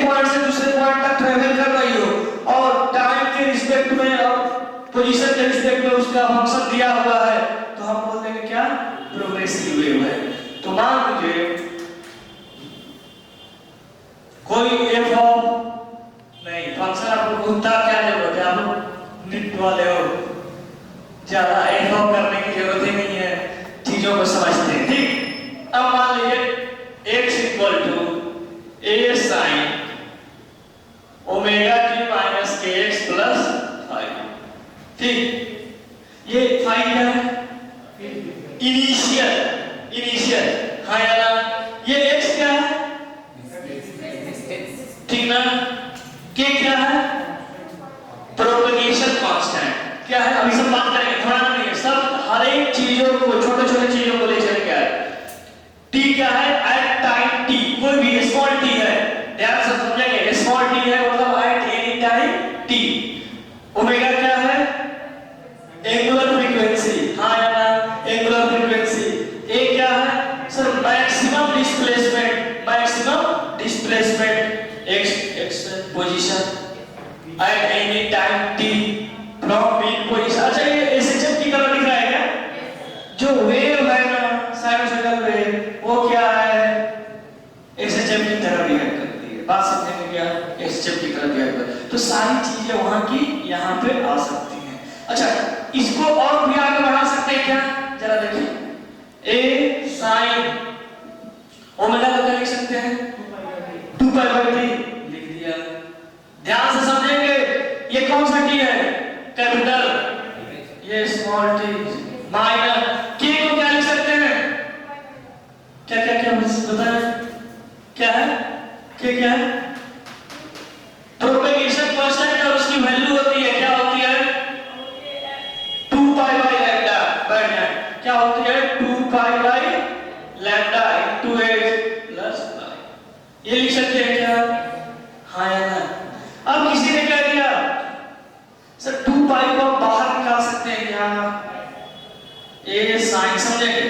Point से दूसरे point तक ट्रेवल कर रही हो और टाइम के रिस्पेक्ट में और पोजीशन के रिस्पेक्ट में उसका फंक्शन दिया हुआ है, तो हम बोल देंगे क्या, प्रोग्रेसिव वेव है। तो मान लीजिए कोई एफ ऑफ नहीं फंक्शन, आपको घूमता क्या जरूरत है, आप निट वाले हो, ज्यादा एफ ऑफ करने की जरूरत ही नहीं है, चीजों को समझते हैं, ठीक। अब मान लीजिए x equal to a sin omega t minus kx plus five, ठीक। ये फाइव क्या है, इनिशियल हाँ या ना, ये x क्या है, ठीक ना, k क्या है, प्रोपगेशन कांस्टेंट क्या है, अभी सब बात करेंगे, थोड़ा नहीं है, सब हर एक चीजों को, छोटे छोटे चीजों को ले चलेंगे यार। t क्या है, एट टाइम t, कोई भी स्मॉल t है, ध्यान से समझेंगे, स्मॉल t है मतलब at any time t। Omega क्या है, एंगुलर फ्रीक्वेंसी हाँ या ना, एंगुलर फ्रीक्वेंसी। a क्या है sir, maximum displacement x position at any time t from mean position. अच्छा ये एसएचएफ की तरह दिख रहा है क्या, जो वेव है ना साइनसॉइडल वेव, वो क्या है, एसएचएफ की तरह रिएक्ट करती है, बात समझने में क्या, एसएचएफ की तरह रिएक्ट करती है। तो सारी चीजें वहां की यहां पे आ सकती हैं। अच्छा इसको और भी आगे बढ़ा सकते हैं क्या, जरा देखिए, a sin ओमेगा का क्या लिख सकते हैं, 2 पाई बाय t लिख दिया। ध्यान से समझेंगे, ये कौन सा t है, कैपिटल, ये स्मॉल t, माइनर k को क्या लिख सकते हैं, क्या क्या क्या बताएं, क्या है k, क्या है प्रोपेगेशन कांस्टेंट, और उसकी वैल्यू होती है, क्या होती है, 2 पाई बाय लैम्डा, बढ़िया, क्या होती है, 2 pi by lambda into h plus y, ये लिख सकते हैं क्या, हाँ या ना। अब किसी ने कह दिया सर 2 पाई को बाहर निकाल सकते हैं क्या, ये साइन समझेंगे,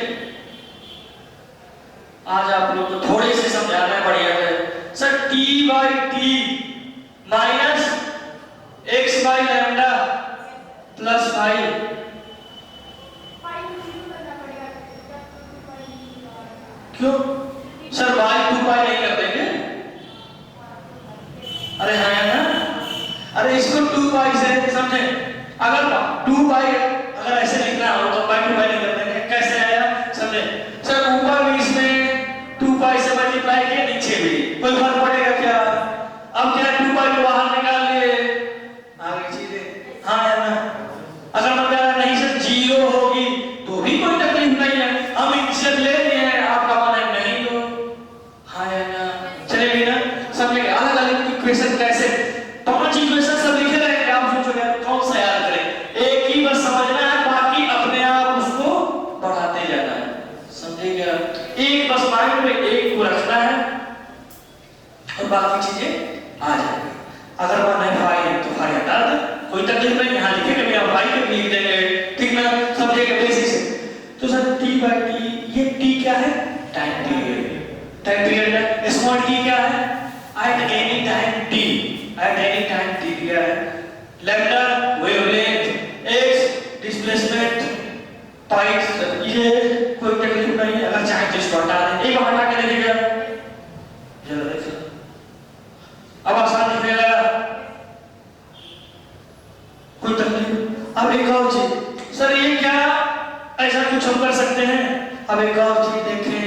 आज आप लोग को थोड़े से समझाना है, बढ़िया है sir, t by t minus x by lambda plus 5, क्यों सर y 2 पाई नहीं कर देंगे, अरे हाँ ना, अरे इसको 2 पाई से समझे, अगर 2 पाई अगर ऐसे लिखना हो तो पाई 2 पाई नहीं कर देंगे, कैसे आया समझे सर, ऊपर भी इसमें 2 पाई से मल्टीप्लाई किया, नीचे भी कोई फर्क पड़ेगा क्या, अब क्या 2 पाई को बाहर निकाल लिए, आगे चीजें हाँ या ना। अगर मतलब नहीं सर 0 होगी तो भी कोई तकलीफ नहीं है, हम इनिशियल ले लिए हैं, आपका मन है नहीं लो, हाँ या ना, चलेगी ना, समझेंगे। अलग अलग इक्वेशन कैसे, 5 इक्वेशन सब लिखे रहेंगे, आप सोचोगे कौन सा याद करें, एक ही बस समझना है, बाकी अपने आप उसको बढ़ाते जाना है, समझेगा, एक बस माइंड में एक को रखना है और बाकी चीजें आ जाएंगी। अगर मन है फाई है तो फाई हटा दे, कोई तकलीफ नहीं, यहाँ लिखेंगे भी आप फाई के लिख देंगे, ठीक ना, समझेगा बेसिक से। तो सर t बाई t, ये t क्या है, टाइम पीरियड, टाइम पीरियड है, स्मॉल t क्या है, at any time t, at any time t क्या है, लैम्डा वेवलेंथ, x डिस्प्लेसमेंट, पाई, ये कोई तकलीफ नहीं है, अगर चाहे तो इसको हटा दें, एक हटा के देखिएगा, जरा देखिए अब आसान दिखेगा, कोई तकलीफ। अब एक और चीज सर, ये क्या ऐसा कुछ हम कर सकते हैं, अब एक और चीज देखें,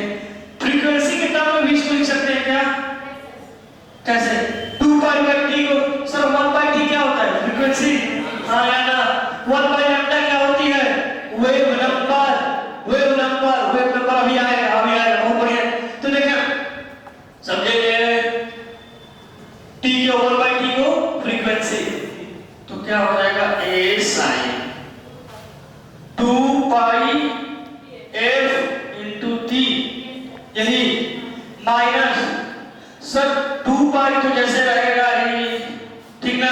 फ्रीक्वेंसी के टर्म में भी इसको लिख सकते हैं क्या, कैसे, 2 पाई बाय t को सर 1 बाय t क्या होता है, फ्रीक्वेंसी हाँ या ना, 1 बाय लैम्डा क्या होती है, वेव नंबर अभी आएगा, बहुत बढ़िया। तो देखिए समझेंगे, t के 1 बाय t को फ्रीक्वेंसी, तो क्या हो जाएगा, a sin 2 pi f into t, यही माइनस सर 2 पाई तो जैसे रहेगा ही, ठीक ना,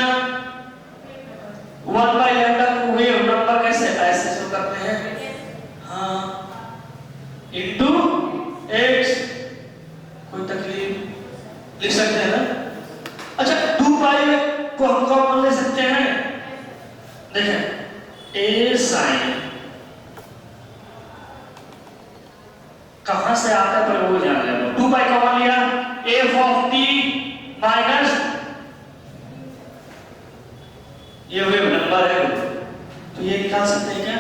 1 बाय लैम्डा को वेव नंबर कैसे ऐसे शो करते हैं, हाँ इंटू x, कोई तकलीफ लिख सकते हैं ना, देखें ए साइन कहां से आता है पर वो जान लेना। 2 पाई कॉमन लिया, एफ ऑफ टी माइनस ये वेव नंबर है तो ये निकाल सकते हैं क्या?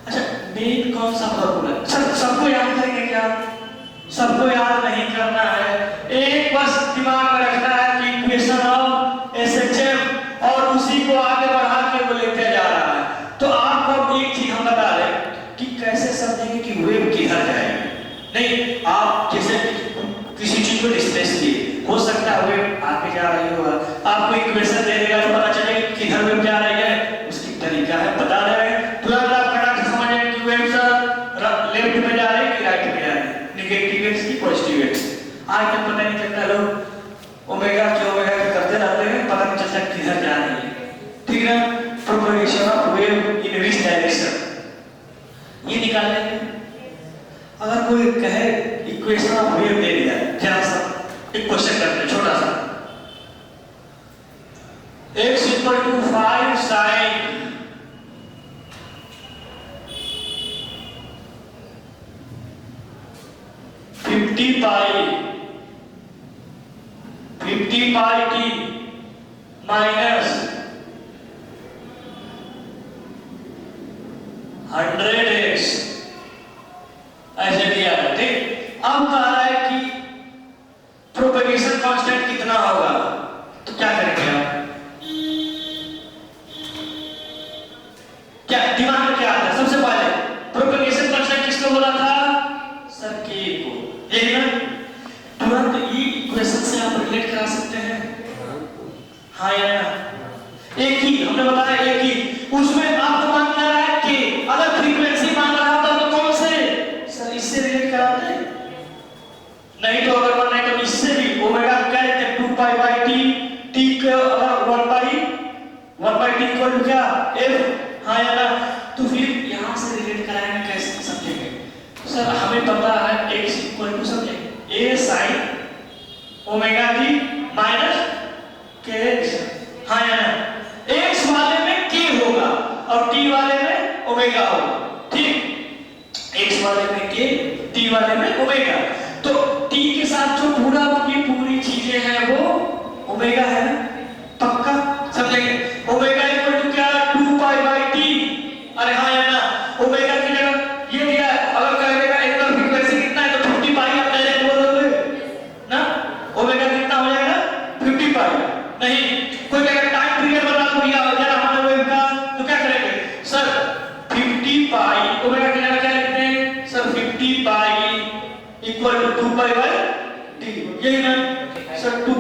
अच्छा मेन कौन सा फॉर्मूला सर सबको याद करेंगे क्या? सबको याद नहीं करना है, एक बस दिमाग में रखना है कि इक्वेशन ऑफ एसएचएफ और उसी को आगे बढ़ा के वो लेते जा रहा है। तो आपको एक चीज हम बता दें कि कैसे समझेंगे कि वेव किधर जाएगी। नहीं आप जैसे किसी चीज को डिस्प्लेस किए, हो सकता है वेव आगे जा रही होगा, आपको इक्वेशन दे देगा तो पता चलेगा कि किधर वेव जा रही है, उसकी तरीका है बता रहे हैं, तुरंत आप फटाक से समझेंगे कि वेव लेफ्ट में जा रही है कि राइट में जा रही है, नेगेटिव एक्स की पॉजिटिव एक्स। आज तक पता नहीं चलता, लोग ओमेगा के ओमेगा के करते रहते हैं, पता नहीं चलता किधर जा रही है। ठीक है, propagation of wave in which direction ये निकाल लेंगे। अगर कोई कहे इक्वेशन ऑफ वेव दे दिया, जरा सा एक क्वेश्चन करते हैं छोटा सा, x equal to 5 sine 50 pi t minus 100x ऐसे दिया है। ठीक, अब कह रहा है कि प्रोपेगेशन कांस्टेंट कितना होगा, तो क्या करेंगे आप? क्या दिमाग में क्या आता है? सबसे पहले प्रोपेगेशन कांस्टेंट किसको बोला था? सर के को। यही ना, तुरंत ये इक्वेशन से आप रिलेट करा सकते हैं, हाँ या ना? एक ही हमने बताया, एक ही उसमें आपको मान रहा है कि अगर फ्रीक्वेंसी मान रहा होता तो कौन से सर इससे रिलेट कराते हैं? नहीं तो अगर मानना है तो इससे भी ओमेगा क्या लेते हैं 2 पाई बाई टी, टी को अगर 1 बाई टी इक्वल टू क्या f, हाँ या ना? तो फिर यहां से रिलेट कराएंगे, कैसे समझेंगे? सर हमें पता है x इक्वल टू समझे a sin omega t minus kx, हाँ या ना? x वाले में k होगा और t वाले में ओमेगा होगा। ठीक, x वाले में k, t वाले में ओमेगा, तो t के साथ जो पूरा ये पूरी चीजें हैं वो ओमेगा है ना, पक्का समझेंगे। ओमेगा इक्वल टू क्या 2 पाई बाई टी, अरे हाँ या ना? ओमेगा की जगह ये दिया है, अगर कहेगा एंगुलर फ्रीक्वेंसी कितना है तो 50 पाई आप डायरेक्ट बोल दोगे ना, ओमेगा कितना हो जाएगा 50 पाई। नहीं कोई कहेगा टाइम पीरियड बता दो भैया जरा हमारे वेव का, तो क्या करेंगे सर 50 पाई ओमेगा की जगह क्या लिखते हैं sir 50 pi equal to 2 pi by t, यही ना सर 2,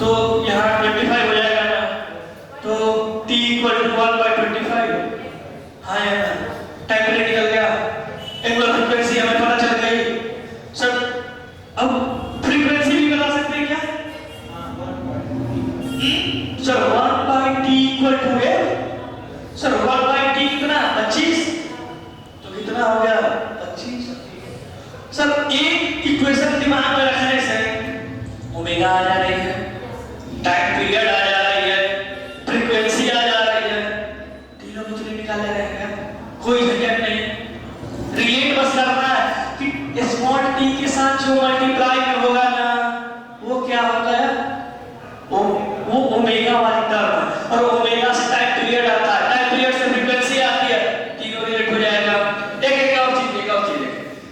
तो यहाँ 25 हो जाएगा ना, तो t इक्वल टू 1 बाई 25, हाँ या ना? टाइम पीरियड निकल गया, एंगुलर फ्रीक्वेंसी हमें पता चल गई। सर अब फ्रीक्वेंसी भी बता सकते हैं क्या? Sir 1 by t equal to f, sir 1 by t कितना 25, तो कितना हो गया 25। सर एक इक्वेशन दिमाग में रखने से ओमेगा आ जा रही है, टाइम पीरियड आ जा रही है, फ्रीक्वेंसी आ जा रही है, तीनों कुछ नहीं निकाले रहेंगे, कोई झंझट नहीं, रिलेट बस करना है कि स्मॉल टी के साथ जो मल्टीप्लाई में होगा ना वो क्या होता है, वो ओमेगा वाली टर्म, और ओमेगा से टाइम पीरियड आता है, टाइम पीरियड से फ्रीक्वेंसी आती है, तीनों रिलेट हो जाएगा। एक और चीज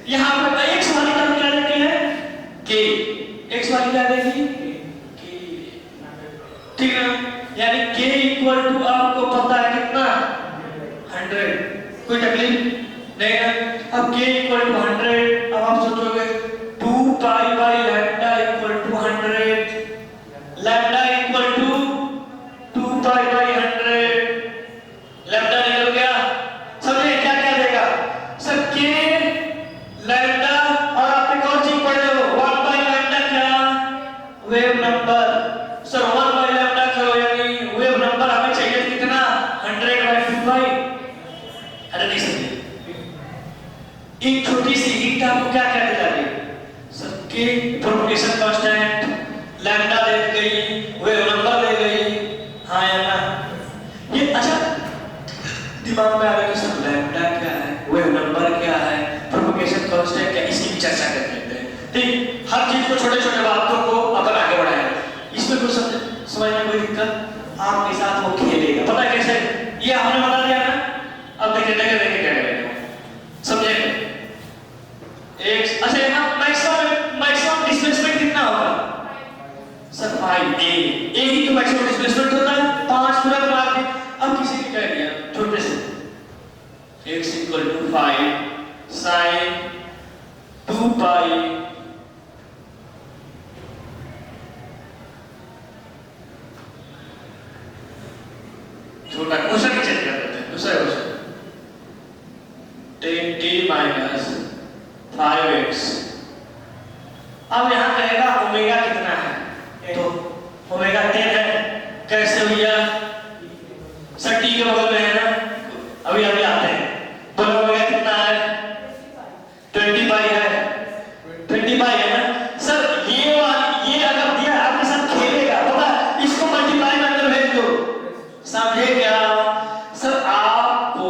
यहाँ पे x वाली टर्म क्या देती है k, x वाली क्या देगी k, ठीक है, यानी k इक्वल टू आपको पता है कितना 100, कोई तकलीफ नहीं है। अब k इक्वल टू 100, अब आप सोचोगे 2 pi by lambda equal to 100, lambda equal to 2 pi by 100, lambda निकल गया, समझे क्या क्या देगा सर k लैम्डा, और आपने कौन चीज पढ़े हो 1 बाई लैम्डा क्या wave number, sir 1 by lambda करो यानी वेव नंबर हमें चाहिए कितना 100 बाई 2 पाई। अरे नहीं समझे, एक छोटी सी हिंट आपको क्या कहने जा रही है सर के प्रोपगेशन कांस्टेंट लैम्डा दे गई, वेव नंबर दे गई, हाँ या ना? दिमाग में आ रहा है कि सर लैम्डा क्या है, वेव नंबर क्या है, प्रोपगेशन कांस्टेंट क्या, इसकी भी चर्चा कर लेते हैं। ठीक, हर चीज को छोटे छोटे बातों को अपन आगे बढ़ाएंगे। इसमें कुछ समझ में कोई दिक्कत, आपके साथ वो खेलेगा, पता है कैसे, ये हमने बता दिया ना। अब देखिए देखिए देखिए क्या करेंगे, समझे? एक अच्छा यहाँ मैक्सिमम डिस्प्लेसमेंट कितना होगा सर? 5a, a ही तो मैक्सिमम डिस्प्लेसमेंट होता है, 5 पूरा करा के। अब किसी ने कह दिया छोटे से x इक्वल टू 5 sin 2 पाई छोटा क्वेश्चन चेक कर लेते हैं। दूसरा क्वेश्चन 10t माइनस 5x। अब यहाँ कहेगा ओमेगा कितना है, तो ओमेगा 10 है। कैसे भैया सर? टी के बगल में है ना, अभी अभी आते हैं। बोलो ओमेगा कितना है? 20 पाई है, 20 पाई है ना सर। ये अगर दिया आपके साथ खेलेगा, पता है, इसको मल्टीप्लाई में अंदर भेज दो, समझे क्या सर? आपको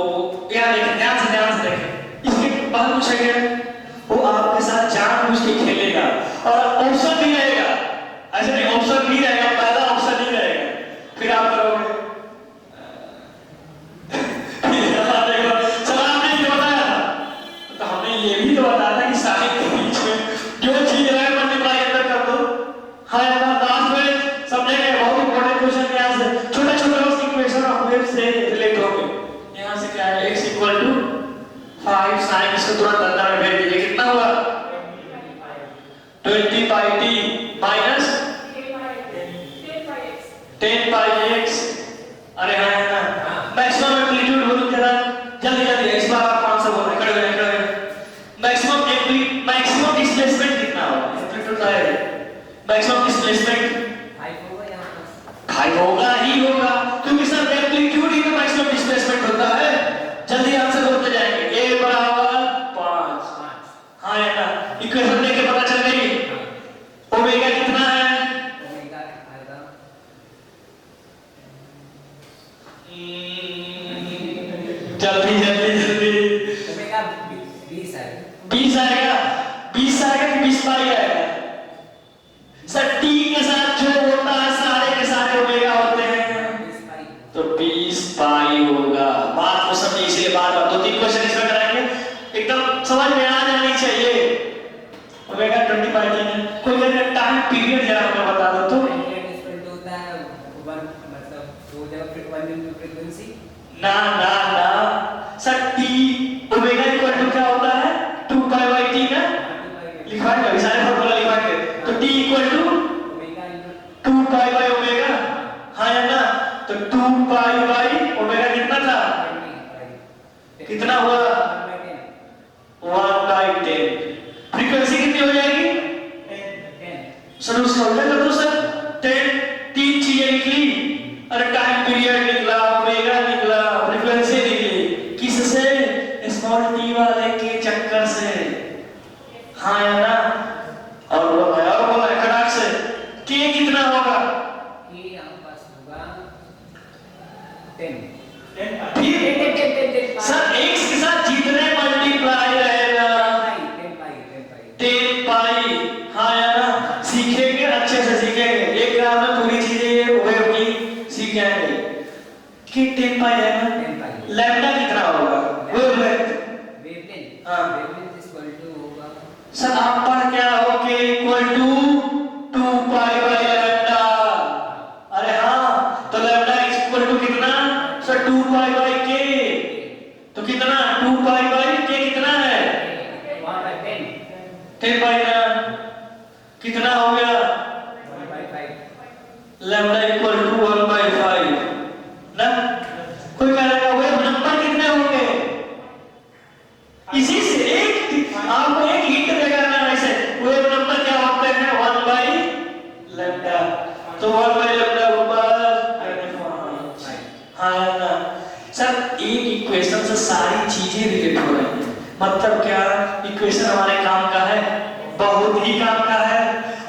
यार देखें, ध्यान से देखें, इसके बाद कुछ है, वो आपके साथ जानबूझ के खेलेगा और ऑप्शन नहीं रहेगा। ऐसे नहीं, ऑप्शन नहीं रहेगा, पहला ऑप्शन नहीं रहेगा, फिर आप करोगे। चलो आपने ये बताया था, तो हमने ये भी तो बताया था कि साहित्य के बीच में जो चीज है मल्टीप्लाई अंदर कर दो। हाँ यार, लास्ट में समझेंगे, बहुत इंपॉर्टेंट क्वेश्चन यहाँ से छोटे छोटे इक्वेशन ऑफ वेव से रिलेट होंगे। यहाँ से क्या है, x इक्वल टू 5 sin, इसको तुरंत अंदर में भेज दीजिए। कितना हुआ? 20 पाई t माइनस 10 पाई x। अरे हाँ है ना, मैक्सिमम एम्पलीट्यूड बोलो जरा जल्दी जल्दी। इस बार आप कौन सा बोल रहे हैं? खड़े हो खड़े हो। मैक्सिमम डिस्प्लेसमेंट कितना होगा? एम्पलीट्यूड का है, मैक्सिमम डिस्प्लेसमेंट 5 होगा ही होगा, क्योंकि सर एम्पलीट्यूड ही तो मैक्सिमम डिस्प्लेसमेंट होता है। जल्दी आंसर बोलते जाएंगे। a बराबर 5। हाँ है ना, इक्वेशन देख के पता चल गई। ओमेगा कितना है? जल्दी जल्दी जल्दी। ओमेगा 20 है। 20 आएगा, 20 आएगा कि 20 पाई आएगा? सर t के साथ जो होता है सारे के सारे ओमेगा होते हैं, 20 पाई। तो 20 पाई होगा। बात को समझिए, इसलिए बार बार 2-3 क्वेश्चन इसमें कराएंगे, एकदम समझ में आ जानी चाहिए। ओमेगा 20 पाई है। कोई कहता है टाइम पीरियड जरा हमें बता दो तो। होता है 1, मतलब वो जब फ्रीक्वेंसी ना ना ना sir, t omega equal to क्या होता है? 2 पाई बाय t ना लिखवाएंगे, सारे फॉर्मूला लिखवाएंगे। तो t equal to omega 2 pi by omega. हाँ है ना, तो 2 पाई बाय ओमेगा कितना था? कितना हुआ? 1 बाय 10। फ्रीक्वेंसी कितनी हो जाएगी? 10। सर उसका उल्टा कर दो सर, 10। 3 चीजें निकली, अरे टाइम पीरियड निकला, ओमेगा निकला, फ्रीक्वेंसी निकली, किससे? स्मॉल t वाले के चक्कर से। हाँ है ना, और बोला कड़ाक से k कितना होगा? k हमारे पास होगा 10। फिर सर x के साथ जितने मल्टीप्लाई रहेगा 10 पाई। हाँ है ना, सीखेंगे अच्छे से सीखेंगे, एक ग्राम में पूरी चीजें वेव की सीख जाएंगे कि 10 पाई है ना। लैम्डा कितना होगा? वेवलेंथ। हाँ होगा सर, आप पढ़ क्या हो k equal to 2 pi by lambda. अरे हाँ, तो लैम्डा इक्वल टू कितना सर? 2 pi by k. तो कितना? 2 पाई बाय के कितना है? 10 पाई ना, कितना हो गया? 1/5। लैम्डा इक्वल टू 1/5 ना। कोई कहेगा वेव नंबर कितने होंगे? इसी से एक आपको एक हिंट देगा ना, ऐसे वेव नंबर क्या होते हैं? 1 बाय लैम्डा। तो 1 बाय लैम्डा ऊपर। हाँ ना सर, एक इक्वेशन से सारी चीजें रिलेट हो रही हैं। मतलब क्या? इक्वेशन हमारे काम का है, बहुत ही काम का है।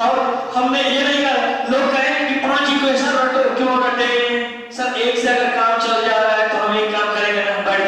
और हमने ये नहीं कहा, लोग कहेंगे कि 5 इक्वेशन रटो, क्यों रटे? सर एक से अगर काम चल जा रहा है तो हम एक काम करेंगे ना, बैठ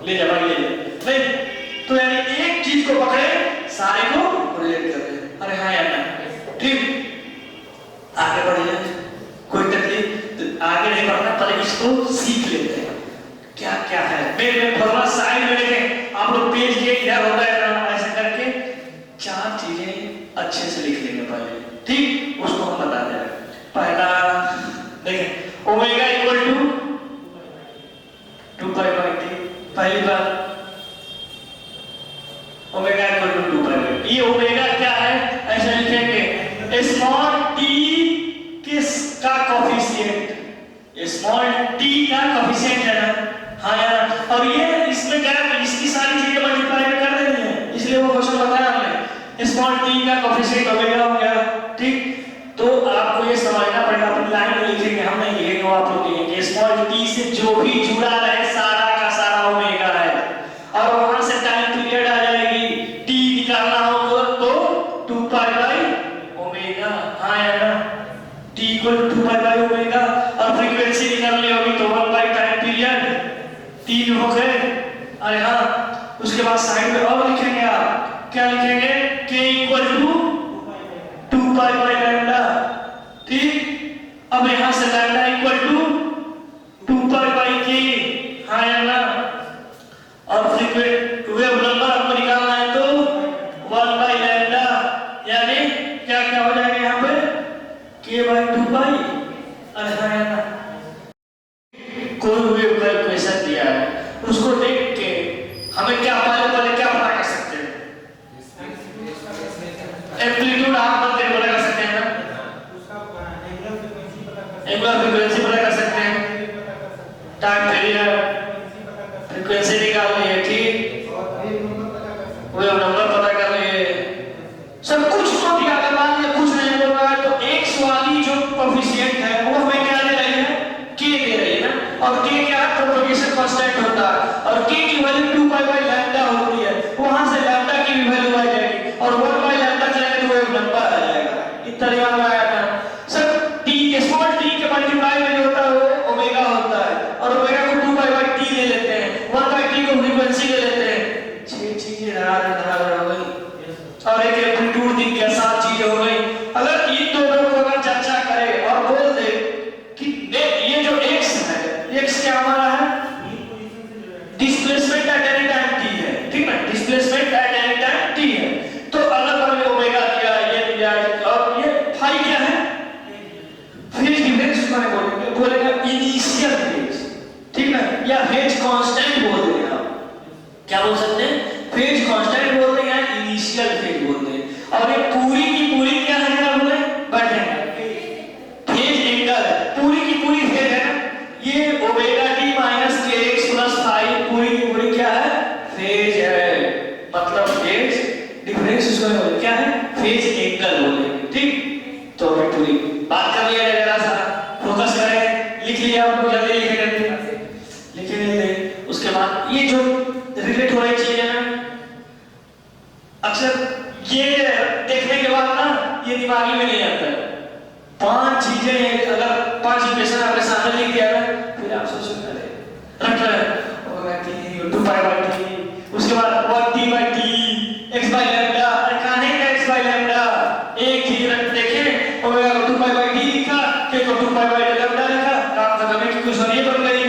ले जा भाई ले जा, नहीं तो यानी एक चीज को पकड़े सारे को रिलेट कर दे। अरे हाँ यार ना, ठीक आगे बढ़िए, कोई तकलीफ तो आगे नहीं बढ़ना, पहले इसको सीख लेते हैं क्या क्या है। मेरे फॉर्मूला साइड में लिखे, आप लोग पेज के इधर होता है ना, ऐसे करके चार चीजें अच्छे से लिख लेंगे पहले, ठीक उसको हम बता दें। पहला देखें, omega equal to 2 pi by t, पहली बात omega equal to 2 pi by t. ये ओमेगा क्या है, ऐसे लिखेंगे स्मॉल टी किसका कोफिशिएंट, स्मॉल टी का कोफिशिएंट है ना, हाँ यार, और ये इसमें क्या है, इसकी सारी चीजें मल्टीप्लाई कर देनी है, इसलिए वो क्वेश्चन बताया हमने, स्मॉल टी का कोफिशिएंट ओमेगा हो गया, ठीक। तो आपको ये समझना पड़ेगा, अपनी लाइन में लिखेंगे, हम नहीं लिखेंगे, वो आप लोग लिखेंगे, स्मॉल टी से जो भी जुड़ा रहे सारा का सारा ओमेगा है, और वहां से टाइम पीरियड आ जाएगी, टी निकालना होगा तो 2 पाई बाय ओमेगा, हाँ यार ना, t equal to 2 pi by omega, और फ्रीक्वेंसी निकालनी होगी तो 1 बाय टाइम पीरियड, 3 हो गए। अरे हाँ, उसके बाद साइड में और लिखेंगे, आप क्या लिखेंगे, k equal to 2 pi by lambda, ठीक। अब यहां से lambda equal to 2 pi by k, हाँ या ना, और फ्रीक्वेंट वेव नंबर आपको निकालना है तो 1 बाय लैम्डा, यानी क्या क्या हो जाएगा यहाँ पे, k बाय 2 पाई। अरे हाँ या ना, कोई वेव का इक्वेशन दिया है, उसको देख के हमें क्या पहले क्या पता कर सकते हैं, एम्पलीट्यूड आप बंद करके पता कर सकते हैं ना, एंगुलर फ्रीक्वेंसी पता कर सकते हैं, टाइम पीरियड, फ्रीक्वेंसी निकाल लिए, ठीक, वेव नंबर पता कर लिए, सब कुछ तो दिया। अगर मान लिया कुछ नहीं बोल रहा है तो x वाली जो कोफिशिएंट है वो हमें क्या दे रही है, k दे रही है ना, और k क्या प्रोपगेशन कांस्टेंट होता है, और k की वैल्यू 2 पाई बाय लैम्डा होती है, वहां से लैम्डा की भी वैल्यू आ जाएगी, और 1 बाय लैम्डा चलेगा तो वेव नंबर आ जाएगा। इतना दिमाग में आया था सर, t स्मॉल t के मल्टीप्लाई में जो होता है वो ओमेगा होता है, और ओमेगा को 2 पाई बाय t ले लेते हैं, 1 बाय t को फ्रीक्वेंसी ले लेते हैं, 6 चीजें धरा हो गई, और एक एम्पलीट्यूड दिख गया, 7 चीजें हो गई। अगर इन दोनों को अगर चर्चा करें और बोल दे कि ये जो x है, x क्या हमारा है, displacement at any time t है, ठीक है, displacement at any time t है, तो अगर हमने ओमेगा दिया, ये दिया, और ये फाई क्या है, फेज डिफरेंस मैंने बोलेगा इनिशियल फेज, ठीक है, या फेज कांस्टेंट बोल देंगे आप, क्या बोल सकते हैं, फेज कांस्टेंट बोल देंगे या इनिशियल फेज बोल देंगे। और ये पूरी की पूरी क्या है ना, बोले बैठेंगे फेज एंगल है, पूरी की पूरी फेज है ना, ये omega t minus kx plus phi पूरी की पूरी क्या है, फेज है, मतलब फेज डिफरेंस उसको क्या है, फेज एंगल बोलेंगे, ठीक। तो अभी पूरी बात कर लिया है, जरा सा फोकस करें, लिख लिया आप लोग, जल्दी लिखे नहीं, उसके बाद ये जो रिलेट हो रही चीज है ना, अक्सर ये देखने के बाद ना ये दिमागी में नहीं आता है, 5 चीजें अगर 5 इक्वेशन आपके सामने लिख दिया ना, फिर आप सोचोगे अरे रट रहे omega t 2 pi by t, उसके बाद 1 t by t, x by lambda, अरे कहां है x बाय लैम्डा, एक चीज रख देखें, ओमेगा को 2 पाई बाय t लिखा, k को 2 पाई बाय लैम्डा लिखा, काम खत्म है, क्वेश्चन ये बन गई।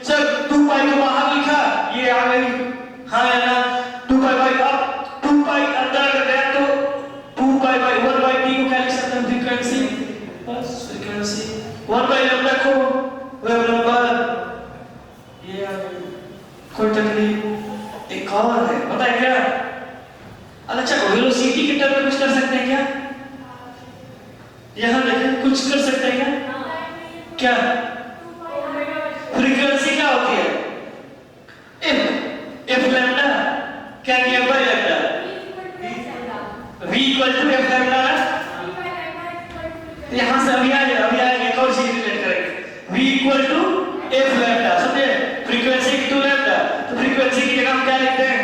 सर 2 पाई को बाहर लिखा, ये आ गई, हाँ या ना, 2 पाई बाय, अब 2 पाई अंदर कर गया तो 2 पाई बाय 1 बाय t को क्या लिख सकते हैं, फ्रीक्वेंसी, बस फ्रीक्वेंसी, 1 बाय लैम्डा को वेव नंबर, ये आ गई, कोई तकलीफ। एक और है पता है क्या, अच्छा वेलोसिटी के टर्म में कुछ कर सकते हैं क्या, यहां देखें कुछ कर सकते हैं क्या, फ्रीक्वेंसी क्या होती है, f लैम्डा, क्या किया by lambda, v equal to f lambda, यहां से अभी आएगा एक और चीज रिलेट करेंगे, v equal to f lambda, समझे, फ्रीक्वेंसी की 2 लैम्डा, तो फ्रीक्वेंसी की जगह हम क्या लिखते हैं,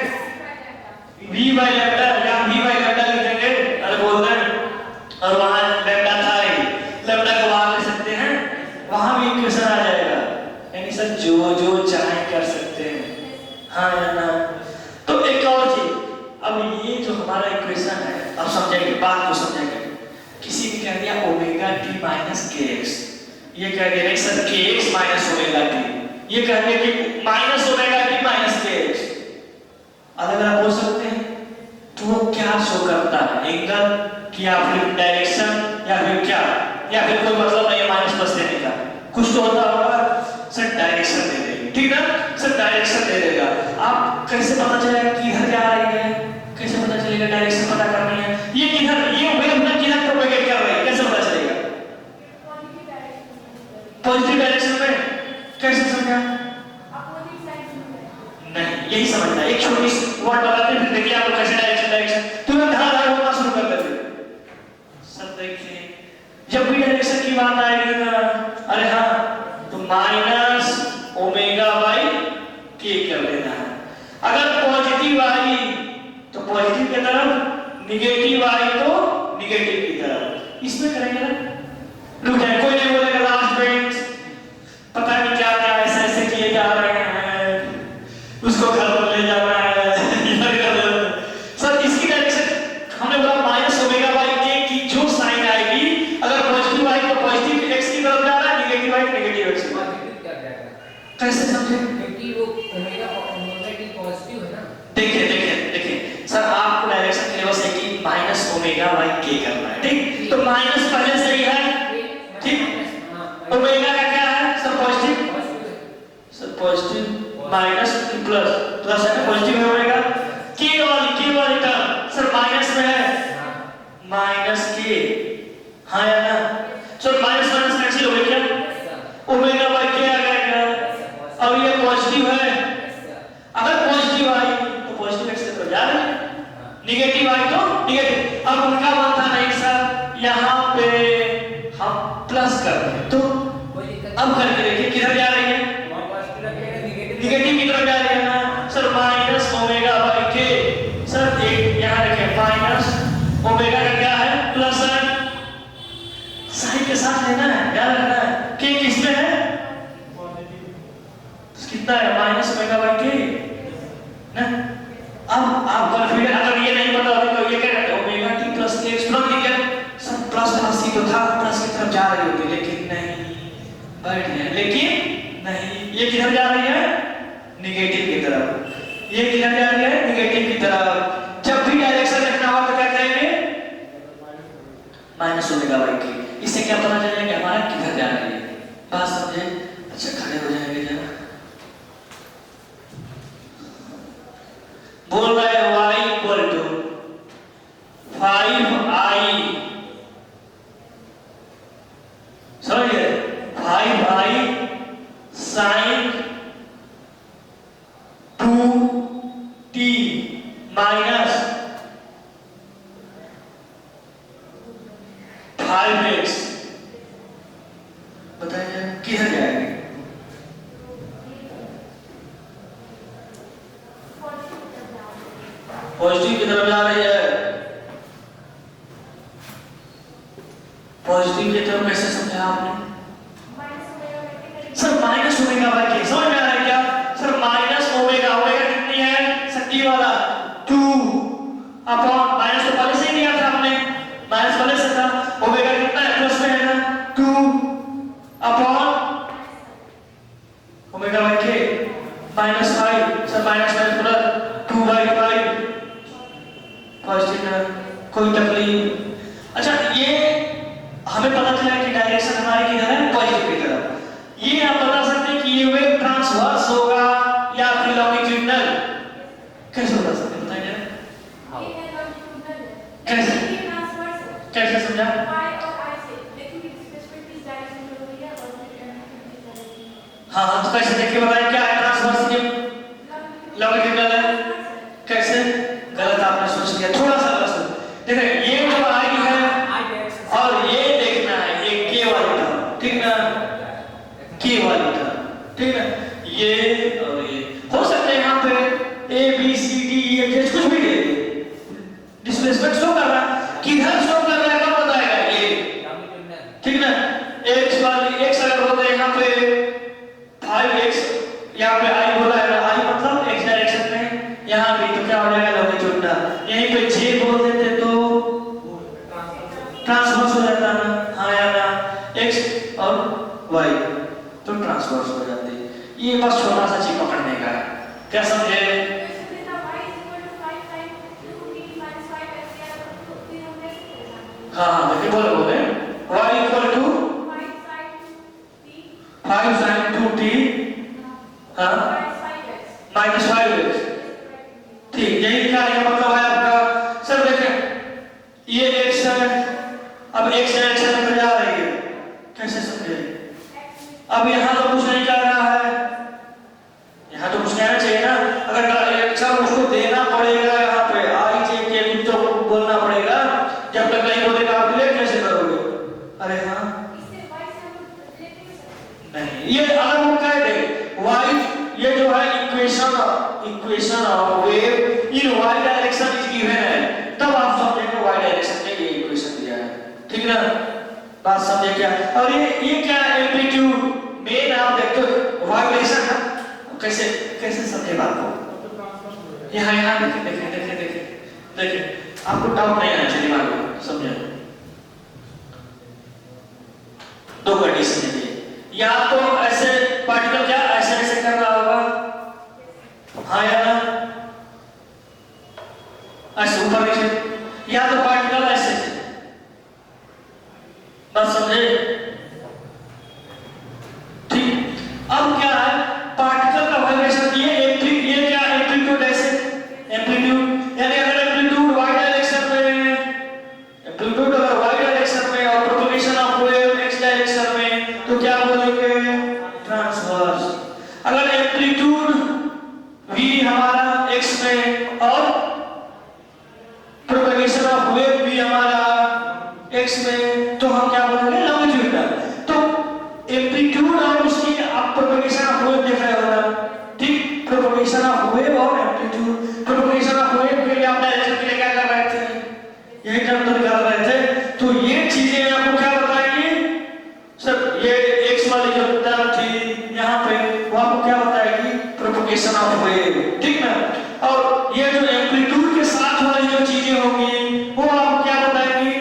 v बाय लैम्डा, या v बाय लैम्डा लिख देंगे, अरे बोल रहे हैं, और वहां लैम्डा था ही, लैम्डा को वहां ले सकते हैं, वहां भी इक्वेशन आ जाएगा, यानी सर जो चाहे कर सकते हैं, हाँ ये कह दे रहे sir kx minus omega t, ये कह दे कि minus omega t minus kx, अलग अलग हो सकते हैं। तो वो क्या शो करता है, एंगल कि या फिर डायरेक्शन या फिर क्या, या फिर कोई मतलब नहीं है माइनस प्लस देने का, कुछ तो होता होगा। सर डायरेक्शन दे देगा, ठीक ना सर, डायरेक्शन दे देगा। आप कैसे पता चलेगा किधर जा रही है, कैसे पता चलेगा, डायरेक्शन पता करनी है। ये किधर, ये वेव ना किधर प्रोपेगेट कर रही है, कैसे पता चलेगा? पॉजिटिव डायरेक्शन में। कैसे समझा? नहीं, यही समझना। एक छोटी सी वर्ड बताते हैं, फिर देखिए आपको कैसे डायरेक्शन तुरंत धार होना शुरू कर देते हैं। सब देखिए, जब भी डायरेक्शन की बात आएगी ना, अरे हाँ, तो माइनस ओमेगा बाई के कर लेना है। अगर पॉजिटिव आई तो पॉजिटिव की तरफ, निगेटिव आई तो निगेटिव की तरफ, इसमें करेंगे ना। रुक जाए, कोई नहीं बोलेगा लास्ट बेंच पता नहीं क्या क्या ऐसे ऐसे किए जा रहे हैं, उसको घर पर ले जाना है। सर इसकी डायरेक्शन हमने बोला माइनस ओमेगा बाई के की जो साइन आएगी, अगर पॉजिटिव आई तो पॉजिटिव एक्स की तरफ जा रहा है, निगेटिव आई नेगेटिव एक्स की तरफ। कैसे समझे? क्योंकि वो ओमेगा टी पॉजिटिव है ना। देखिए देखिए देखिए सर, आपको डायरेक्शन के लिए बस है कि माइनस ओमेगा बाई के करना है, ठीक? तो माइनस पहले से ही है, ठीक? ओमेगा का क्या है sir? Positive. Sir positive minus plus, plus है ना, पॉजिटिव है ओमेगा। के वाली टर्म सर माइनस में है, माइनस के, हाँ या ना? सर माइनस माइनस कैंसिल हो गया क्या? ओमेगा बाई के आ गया, और ये पॉजिटिव है। अगर पॉजिटिव आई तो पॉजिटिव एक्स की तरफ जा रही है, निगेटिव आई तो निगेटिव। अब उनका मानना नहीं सर, यहाँ पे हम प्लस कर दें तो अब करके देखिए किधर जा रही है, निगेटिव की तरफ जा रही है ना सर। माइनस ओमेगा बाई के, सर एक यहाँ रखें, माइनस ओमेगा का क्या है? प्लस है, साइन के साथ लेना है, याद रखना है। के किसमें है? कितना है? माइनस ओमेगा बाई के ना। अब आप कॉन्फिगर, अगर ये नहीं पता होता तो ये क्या करते, ओमेगा टी प्लस के एक्स तुरंत लिख गए सर, प्लस प्लस ही तो था, प्लस की तरफ जा रही होती, लेकिन नहीं, बैठ गए, लेकिन नहीं, ये किधर जा रही है? निगेटिव की तरफ। ये किधर जा रही है? निगेटिव की तरफ। जब भी डायरेक्शन लिखना हो तो क्या करेंगे? माइनस ओमेगा बाई के। इससे क्या पता चलेगा कि हमारा किधर जा रही है, बात समझे? अच्छा खड़े हो जाएंगे जरा, बोल रहा है y इक्वल टू 5i, समझिए 5i sin 2t minus 5x। बताइए किधर जाएंगे? पॉजिटिव की तरफ जा रही है, पॉजिटिव की तरफ कैसे समझा आपने? सर माइनस ओमेगा बाई के, समझ में आ रहा है क्या सर? माइनस ओमेगा, ओमेगा कितनी है सर? टी वाला 2 अपॉन, माइनस तो पहले से ही दिया था आपने, माइनस पहले से था। ओमेगा कितना है? प्लस में है ना, 2 अपॉन ओमेगा बाई के minus 5 sir, minus minus plus 2/5 positive है, कोई तकलीफ। अच्छा ये हमें पता चला कि डायरेक्शन हमारी किधर है? पॉजिटिव की तरफ। ये आप बता सकते हैं कि ये वेव ट्रांसवर्स होगा या फिर लॉन्गिट्यूडिनल, कैसे बता सकते हैं? बताइए कैसे, कैसे समझा? हाँ हाँ, तो कैसे देखिए, बताइए क्या है ट्रांसवर्स, ये लॉन्गिट्यूडिनल है। कैसे? गलत आपने सोच लिया, थोड़ा सा गलत सोच। देखिए ये जो आई है और ये देखना है, ये के वाली टर्म, ठीक ना, के वाली टर्म, ठीक ना, ये और ये हो सकता है यहाँ पे A B C D E F कुछ भी दे, डिस्प्लेसमेंट शो कर रहा है, किधर शो कर रहा है कब बताएगा ये, ठीक ना। एक्स वाली, एक्स अगर होता है यहाँ पे 5x ये बस छोटा सा चीज पकड़ने का है। क्या समझे? हाँ देखिए बोले बोले y equal to 5 sin 2t हाँ माइनस 5x। ठीक, यही कार्य का मतलब है आपका। सर देखें ये x है, अब x है x में जा रही है, कैसे समझे? अब यहाँ तो कुछ नहीं कर रहा है, यहाँ तो कुछ कहना चाहिए ना। अगर अच्छा उसको देना पड़ेगा यहाँ पे आई जे के कुछ तो बोलना पड़ेगा, जब तक नहीं बोलेगा आप ले कैसे करोगे? अरे हाँ नहीं, ये अगर वो कह दे y ये जो है equation of wave in y direction is given है, तब आप समझेंगे y डायरेक्शन में ये इक्वेशन दिया है। ठीक ना, बात समझे क्या? और ये क्या एम्पलीट्यूड मेन आप देखते हो वाइब्रेशन ना, कैसे कैसे समझे बात को? यहाँ देखें देखें देखें देखें देखें, आपको डाउट नहीं आना चाहिए दिमाग में, समझे? दो कंडीशन है या तो ऐसे पार्टिकल क्या ऐसे ऐसे कर रहा होगा, हाँ या ना, ऐसे ऊपर नीचे, या तो पार्टिकल ऐसे, बस समझे? ठीक, अब क्या है पार्टिकल का वाइब्रेशन, ये क्या एम्पलीट्यूड ऐसे, एम्पलीट्यूड यानी अगर एम्पलीट्यूड y डायरेक्शन में, एम्पलीट्यूड अगर y डायरेक्शन में और propagation of wave x direction में, तो क्या बोलेंगे? ट्रांसवर्स। अगर एम्पलीट्यूड v हमारा x में और प्रोपगेशन ऑफ वेव भी हमारा x में, तो हम क्या बोलेंगे? लॉन्गिट्यूडनल। तो एम्पलीट्यूड और उसकी आप प्रोपगेशन ऑफ वेव देख रहे हो ना, ठीक? प्रोपगेशन ऑफ वेव और एम्पलीट्यूड, प्रोपगेशन ऑफ वेव के लिए आप डायरेक्शन के लिए क्या कर रहे थे? यही टर्म तो निकाल रहे थे। तो ये चीजें आपको क्या बताएंगी? सर ये x वाली जो टर्म थी यहाँ पे, वो आपको क्या बताएगी? प्रोपगेशन ऑफ वेव, ठीक ना? और ये जो एम्पलीट्यूड के साथ वाली जो चीजें होंगी वो आपको क्या बताएंगी?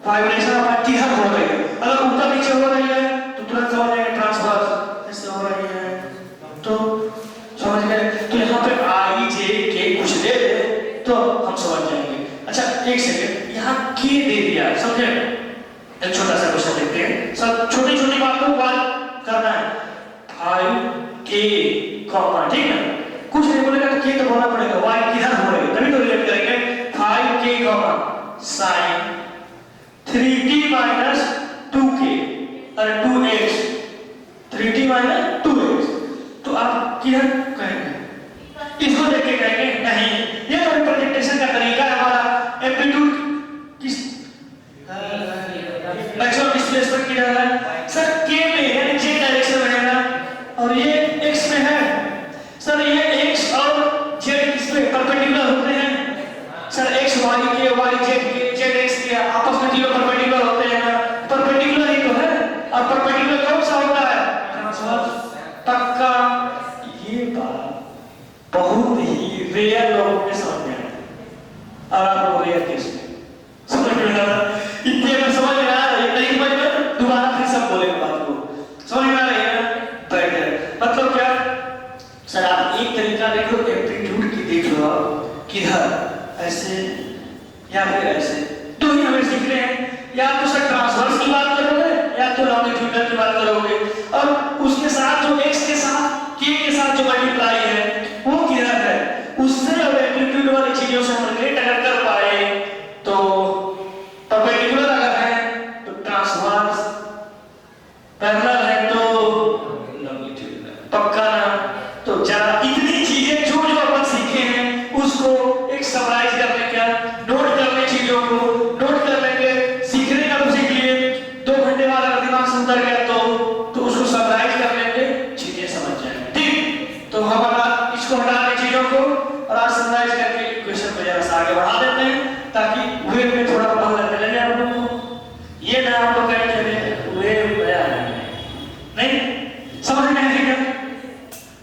वाइब्रेशन ऑफ किधर हो रही है। अगर ऊपर नीचे हो रही है तो तुरंत समझ जाएंगे ट्रांसवर्स, ऐसे हो रही है तो समझ गए। तो यहाँ पे आई जे के कुछ दे दे तो हम समझ जाएंगे। अच्छा एक सेकंड, यहाँ के दे दिया, समझे? एक छोटा सा क्वेश्चन देखते हैं, सब छोटी छोटी बात को बात करना है। 5k कॉमा, ठीक है? कुछ नहीं बोलेगा तो के तो बोलना पड़ेगा, y किधर हो रही है तभी तो रिलेट करेंगे। 5k comma sin 3t minus 2k और 2x, 3t minus 2x, तो आप किधर कहेंगे? इसको देख के कहेंगे नहीं, ये तो रिप्रेजेंटेशन का तरीका है हमारा। एम्पलीट्यूड किस मैक्सिमम डिस्प्लेसमेंट किधर है? सर k में यानी j डायरेक्शन में है ना, और ये x में है। सर ये x और z किस पे परपेंडिकुलर होते हैं? सर x y के y z के z x के आपस में तीनों परपेंडिकुलर होते हैं ना, परपेंडिकुलर ही तो है। और परपेंडिकुलर कौन सा होता है? ट्रांसवर्स। पक्का ये बात बहुत ही रेयर लोगों ने समझ में आती है, और आपको रेयर कैसे समझ में आ रहा है? इतने में समझ में आ रहा है, नहीं समझ में दोबारा फिर सब बोलेंगे बात को, समझ में आ रही है ना? बैठ गए। मतलब क्या? सर आप एक तरीका देखो, एम्पलीट्यूड की देख लो आप, किधर ऐसे या फिर ऐसे, तो ही हमें सीख रहे हैं। या तो सर ट्रांसवर्स की बात करोगे या तो लॉन्गिट्यूडनल की बात करोगे, और उसके साथ जो x के साथ k के साथ जो मल्टीप्लाई है वो किधर है, उससे और एम्पलीट्यूड वाली चीजों से हम रिलेट अगर कर पाए तो परपेंडिकुलर अगर है तो ट्रांसवर्स, पैरेलल है तो लॉन्गिट्यूडनल। पक्का ना? तो जरा इतनी चीजें जो जो अपन सीखे हैं उसको एक समराइज करने का, नोट करने चीजों को नोट कर लेंगे। सीखने का तो सीख लिए, 2 घंटे बाद अगर दिमाग से उतर गया तो उसको समराइज कर लेंगे, चीजें समझ जाएंगे। ठीक, तो हम इसको हटा दें चीजों को और आज समराइज करके क्वेश्चन को जरा सा आगे बढ़ा देते हैं ताकि वेव में थोड़ा मन लगने लगे आप लोगों को। ये ना आप लोग कहें चले वेव गया नहीं समझ में आएगा?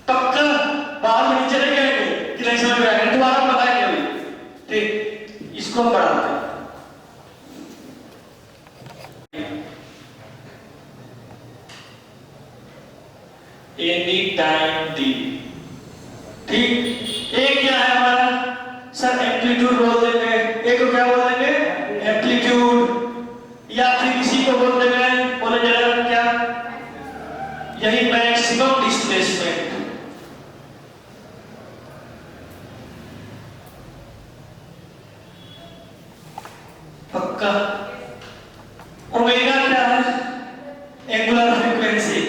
पक्का बाहर में चले गए कि नहीं समझ में आएगा? दोबारा बताएंगे अभी। ठीक, इसको हम बढ़ाते हैं। एक टाइम डी। ठीक, एक क्या है हमारा सर एम्पलीट्यूड बोल देंगे, एक को क्या बोल देंगे एम्पलीट्यूड, या फिर इसी को बोल देंगे, बोले जरा क्या, यही मैक्सिमम डिस्प्लेसमेंट। पक्का। ओमेगा क्या है, एंगुलर फ्रीक्वेंसी,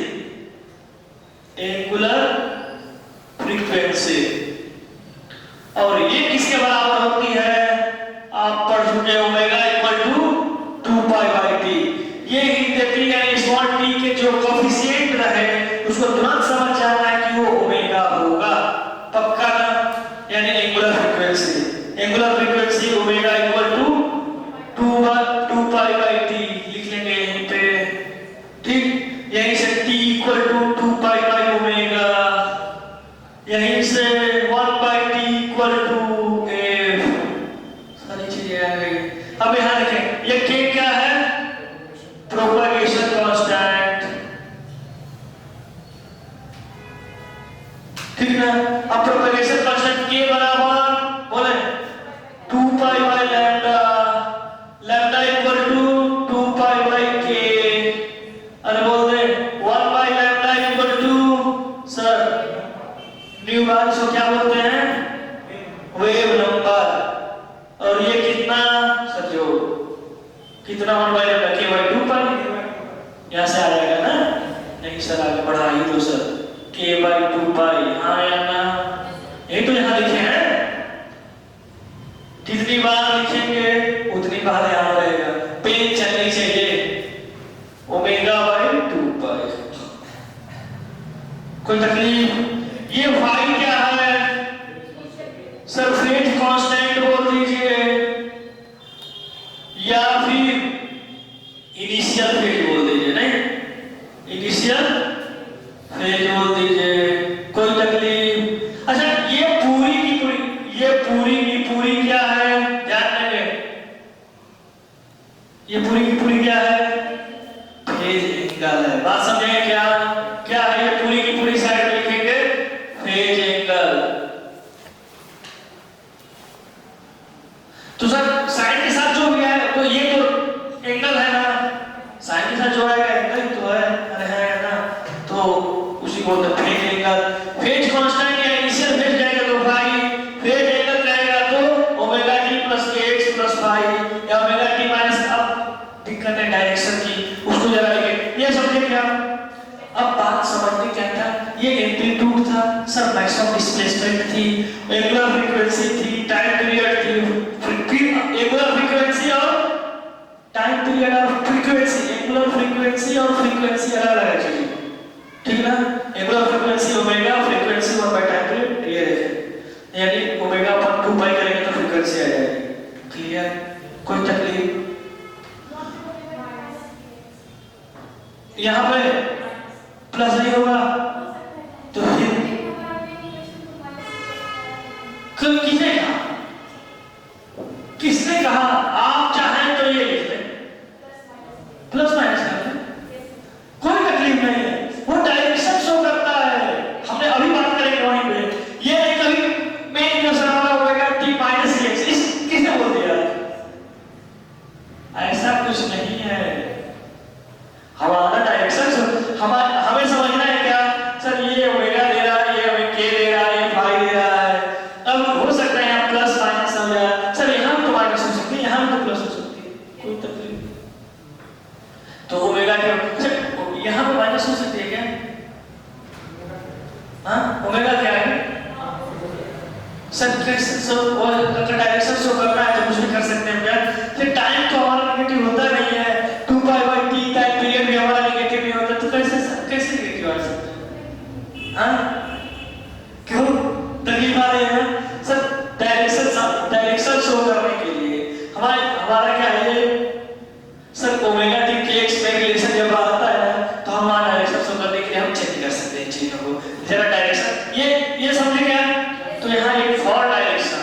एंगुलर फ्रीक्वेंसी, और ये किसके बराबर होती है, आप पढ़ चुके omega equal to 2 pi by t. ये ही देती है स्मॉल टी के जो कोफिशिएंट रहे उसको तुरंत समझ जाना है कि वो ओमेगा होगा। पक्का ना, यानी angular frequency, angular frequency omega equal to 2 pi by t लिख लेंगे यहीं पे। ठीक, यहीं से t equal to 2 pi by omega, यहीं से 1 by t equal to f, सारी चीजें आ गई। अब यहाँ देखें ये k क्या है, प्रोपगेशन कांस्टेंट। ठीक ना, अब प्रोपगेशन कांस्टेंट k बराबर बोले 2 pi by lambda, lambda equal to 2 pi by k, अरे बोल दे 1 by lambda equal to sir nu bar, इसको क्या बोलते हैं वेव नंबर। और ये कितना सर, जो कितना 1 बाई लैम्डा k बाई 2 पाई, यहाँ से आ जाएगा ना, नहीं सर आगे बढ़ाइए तो सर k बाई 2 पाई, हाँ या ना, यही तो यहाँ लिखे हैं, जितनी बार लिखेंगे उतनी बार याद रहेगा, पेन चलनी चाहिए, ओमेगा बाई 2 पाई। कोई तकलीफ? ये फाई क्या है सर, फेज कांस्टेंट बोल दीजिए, या फिर इनिशियल फेज बोल दीजिए, नहीं इनिशियल फेज बोल दीजिए, कोई तकलीफ? अच्छा, ये पूरी की पूरी, ये पूरी की पूरी क्या है, ध्यान देंगे, ये पूरी की पूरी क्या है, फेज एंगल है। बात समझेंगे क्या क्या है, ये पूरी की पूरी साइड में लिखेंगे फेज एंगल। तो सर साइन के साथ जो भी है, तो ये तो एंगल है ना, साइन के साथ जो आएगा एंगल ही तो है, अरे है ना, तो उसी को बोलते हैं फेज एंगल। फेज कांस्टेंट या इनिशियल फेज जाएगा तो फाई, फेज एंगल जाएगा तो omega t plus kx plus phi, या ओमेगा टी माइनस, अब दिक्कत है डायरेक्शन की, उसको जरा लिखें, ये समझे क्या? अब बात समझने क्या था, ये एम्पलीट्यूड था सर, मैक्सिमम डिस्प्लेसमेंट थी, एंगुलर फ्रीक्वेंसी थी, टाइम पीरियड थी, एंगुलर फ्रीक्वेंसी और टाइम पीरियड और फ्रीक्वेंसी, एंगुलर फ्रीक्वेंसी और फ्रीक्वेंसी अलग अलग चीजें, ठीक ना, angular frequency omega, frequency 1 by time period, ये रहे, यानी ओमेगा अपन 2 पाई करेंगे तो फ्रीक्वेंसी आ जाएगी। क्लियर? कोई तकलीफ? यहाँ पे प्लस नहीं होगा तो फिर किसने कहा, किसने कहा, आप चाहें तो ये लिख लें, प्लस माइनस कर लें, कोई तकलीफ नहीं है, वो डायरेक्शन शो करता है, हमने अभी बात करेंगे वहीं पे, ये नहीं कभी मेन जो सवाल होगा t माइनस x, इस किसने बोल दिया, ऐसा कुछ नहीं है, हमारा डायरेक्शन हमें समझना है क्या सर, ये ओमेगा दे रहा है, ये हमें k दे रहा है, ये फाई दे रहा है, अब हो सकता है यहाँ प्लस माइनस हो जाए, सर यहाँ तो माइनस हो सकती है, यहाँ तो प्लस हो सकती है, कोई तकलीफ? तो ओमेगा क्या, यहाँ पे माइनस हो सकती है क्या, हाँ ओमेगा क्या है सर, कैसे सर अगर डायरेक्शन शो करना है तो कुछ भी कर सकते हैं क्या, फिर टाइम तो हमारा नेगेटिव होता नहीं है, 2 pi by T time period भी हमारा नेगेटिव नहीं होता, तो कैसे नेगेटिव आ सकता है, हाँ क्यों तकलीफ आ रही है ना सर, डायरेक्शन शो करने के लिए हमारा क्या है सर, ओमेगा टी के एक्स में रिलेशन जब आता है ना, तो हमारा डायरेक्शन शो करने के लिए हम चेंज कर सकते हैं चीजों को, जरा डायरेक्शन ये समझे क्या, तो यहाँ एक for direction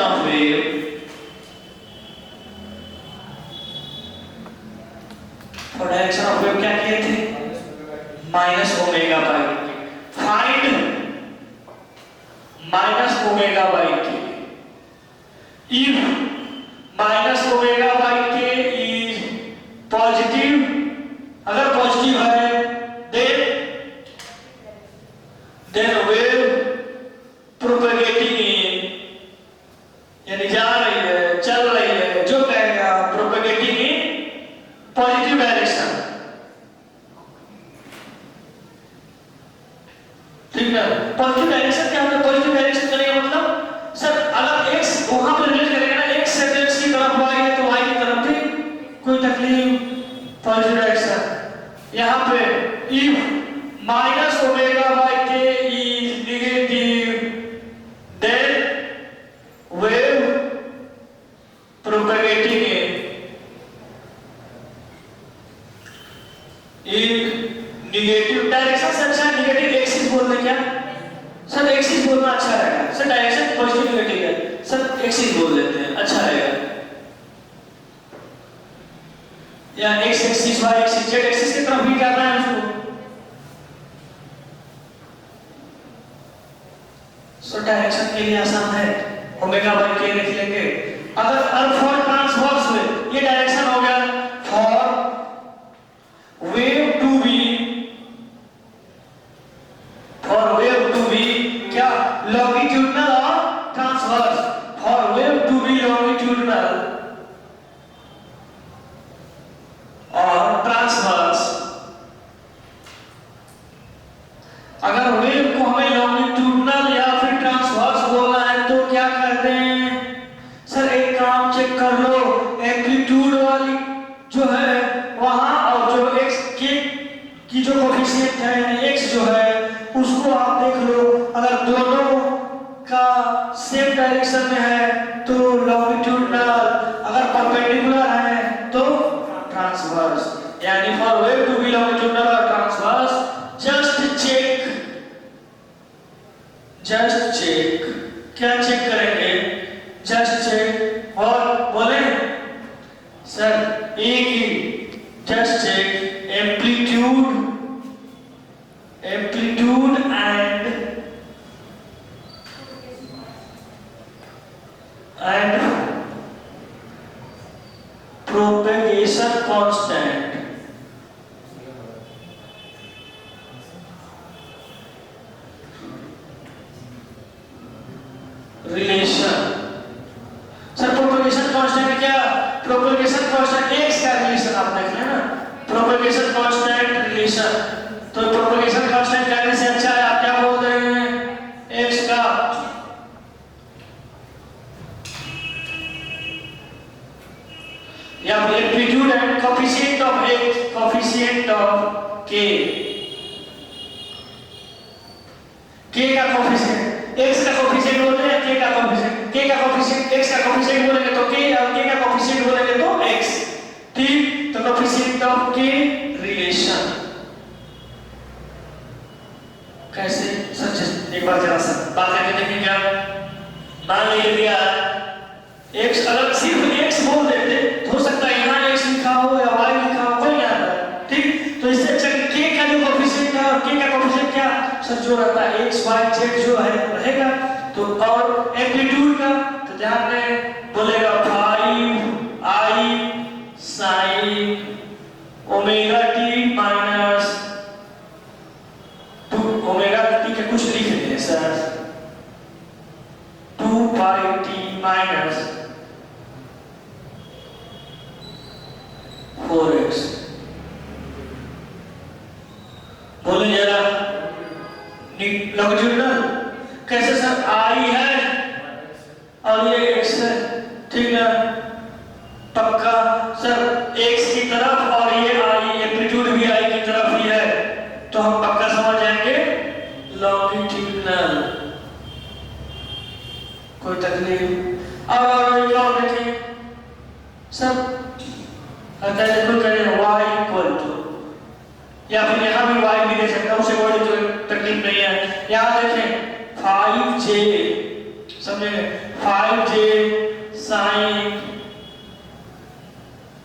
of wave, for direction of wave क्या किए थे, minus omega by minus omega by के। If minus omega by k is positive, अगर पॉजिटिव है देन वेव प्रोपेगेटिंग इन, यानी जा रही है, चल रही है, जो कहेगा प्रोपेगेटिंग इन पॉजिटिव डायरेक्शन। ठीक है, पॉजिटिव डायरेक्शन क्या होता है? पॉजिटिव डायरेक्शन करेगा मतलब सर अगर x वहां पर रिलेट करेगा ना, x से x की तरफ y है तो y की तरफ भी कोई तकलीफ, पॉजिटिव डायरेक्शन। यहां पे if minus omega by k is negative then wave propagating in negative direction से अच्छा नेगेटिव एक्सिस बोलते क्या सर? एक्सिस बोलना अच्छा रहेगा सर, डायरेक्शन पॉजिटिव नेगेटिव है सर, एक्सिस बोल देते हैं अच्छा रहेगा। या X axis Y axis Z axis की तरफ भी करना है उसको। सो डायरेक्शन के लिए आसान है, ओमेगा बाई के लिख लेंगे। अगर फॉर ट्रांसवर्स में ये डायरेक्शन हो गया for wave to be, for wave to be क्या लॉन्गिट्यूडनल और transverse, for wave to be longitudinal और ट्रांसवर्स। अगर वेव को हमें लॉन्गिट्यूडनल या फिर ट्रांसवर्स बोलना है तो क्या करते हैं सर? एक काम चेक कर लो, एम्पलीट्यूड वाली जो है वहां और जो x के की जो कोफिशिएंट है यानी x जो है उसको आप देख लो, अगर दोनों का सेम डायरेक्शन में है तो लॉन्गिट्यूडनल, अगर परपेंडिकुलर है तो ट्रांसवर्स। यानी for wave to be longitudinal और ट्रांसवर्स जस्ट चेक, क्या चेक करेंगे? जस्ट चेक और बोले सर एक ही, just check amplitude and propagation constant. Relation sir propagation constant क्या? प्रोपेगेशन कांस्टेंट x का रिलेशन आप देख लेना, प्रोपेगेशन कांस्टेंट रिलेशन। तो प्रोपेगेशन कांस्टेंट कहने से अच्छा है आप क्या बोल रहे हैं? x का या amplitude and coefficient of x, coefficient of k, k का कोफिशिएंट x का कोफिशिएंट बोलते हैं, k का कोफिशिएंट, k का कोफिशिएंट x का कोफिशिएंट बोलेंगे तो k और k का कोफिशिएंट बोलेंगे तो x। ठीक, तो कोफिशिएंट ऑफ k रिलेशन कैसे सर? एक बार जरा सा बात करके देखेंगे आप। मान लीजिए x अगर सिर्फ x बोल देते तो हो सकता है यहाँ x लिखा हो या y लिखा हो, कोई नहीं आता। ठीक, तो इससे अच्छा k का जो कोफिशिएंट है और k का कोफिशिएंट क्या सर जो रहता है x y z जो है रहेगा। तो और एम्पलीट्यूड का तो ध्यान में बोलेगा 5i sin omega t minus 2 omega t के कुछ लिख दिए सर 2 पाई t माइनस 4x। बोले जरा लॉन्गिट्यूडनल कैसे सर? i है और ये x है, ठीक है पक्का सर, x की तरफ और ये i एम्पलीट्यूड भी i की तरफ ही है तो हम पक्का समझ जाएंगे लॉन्गिट्यूडनल, कोई तकलीफ। और देखें सब कहता है बिल्कुल करें y इक्वल टू, या फिर यहाँ भी y भी दे सकता है, उसे कोई तकलीफ नहीं है। यहाँ देखें 5j, समझे 5j sin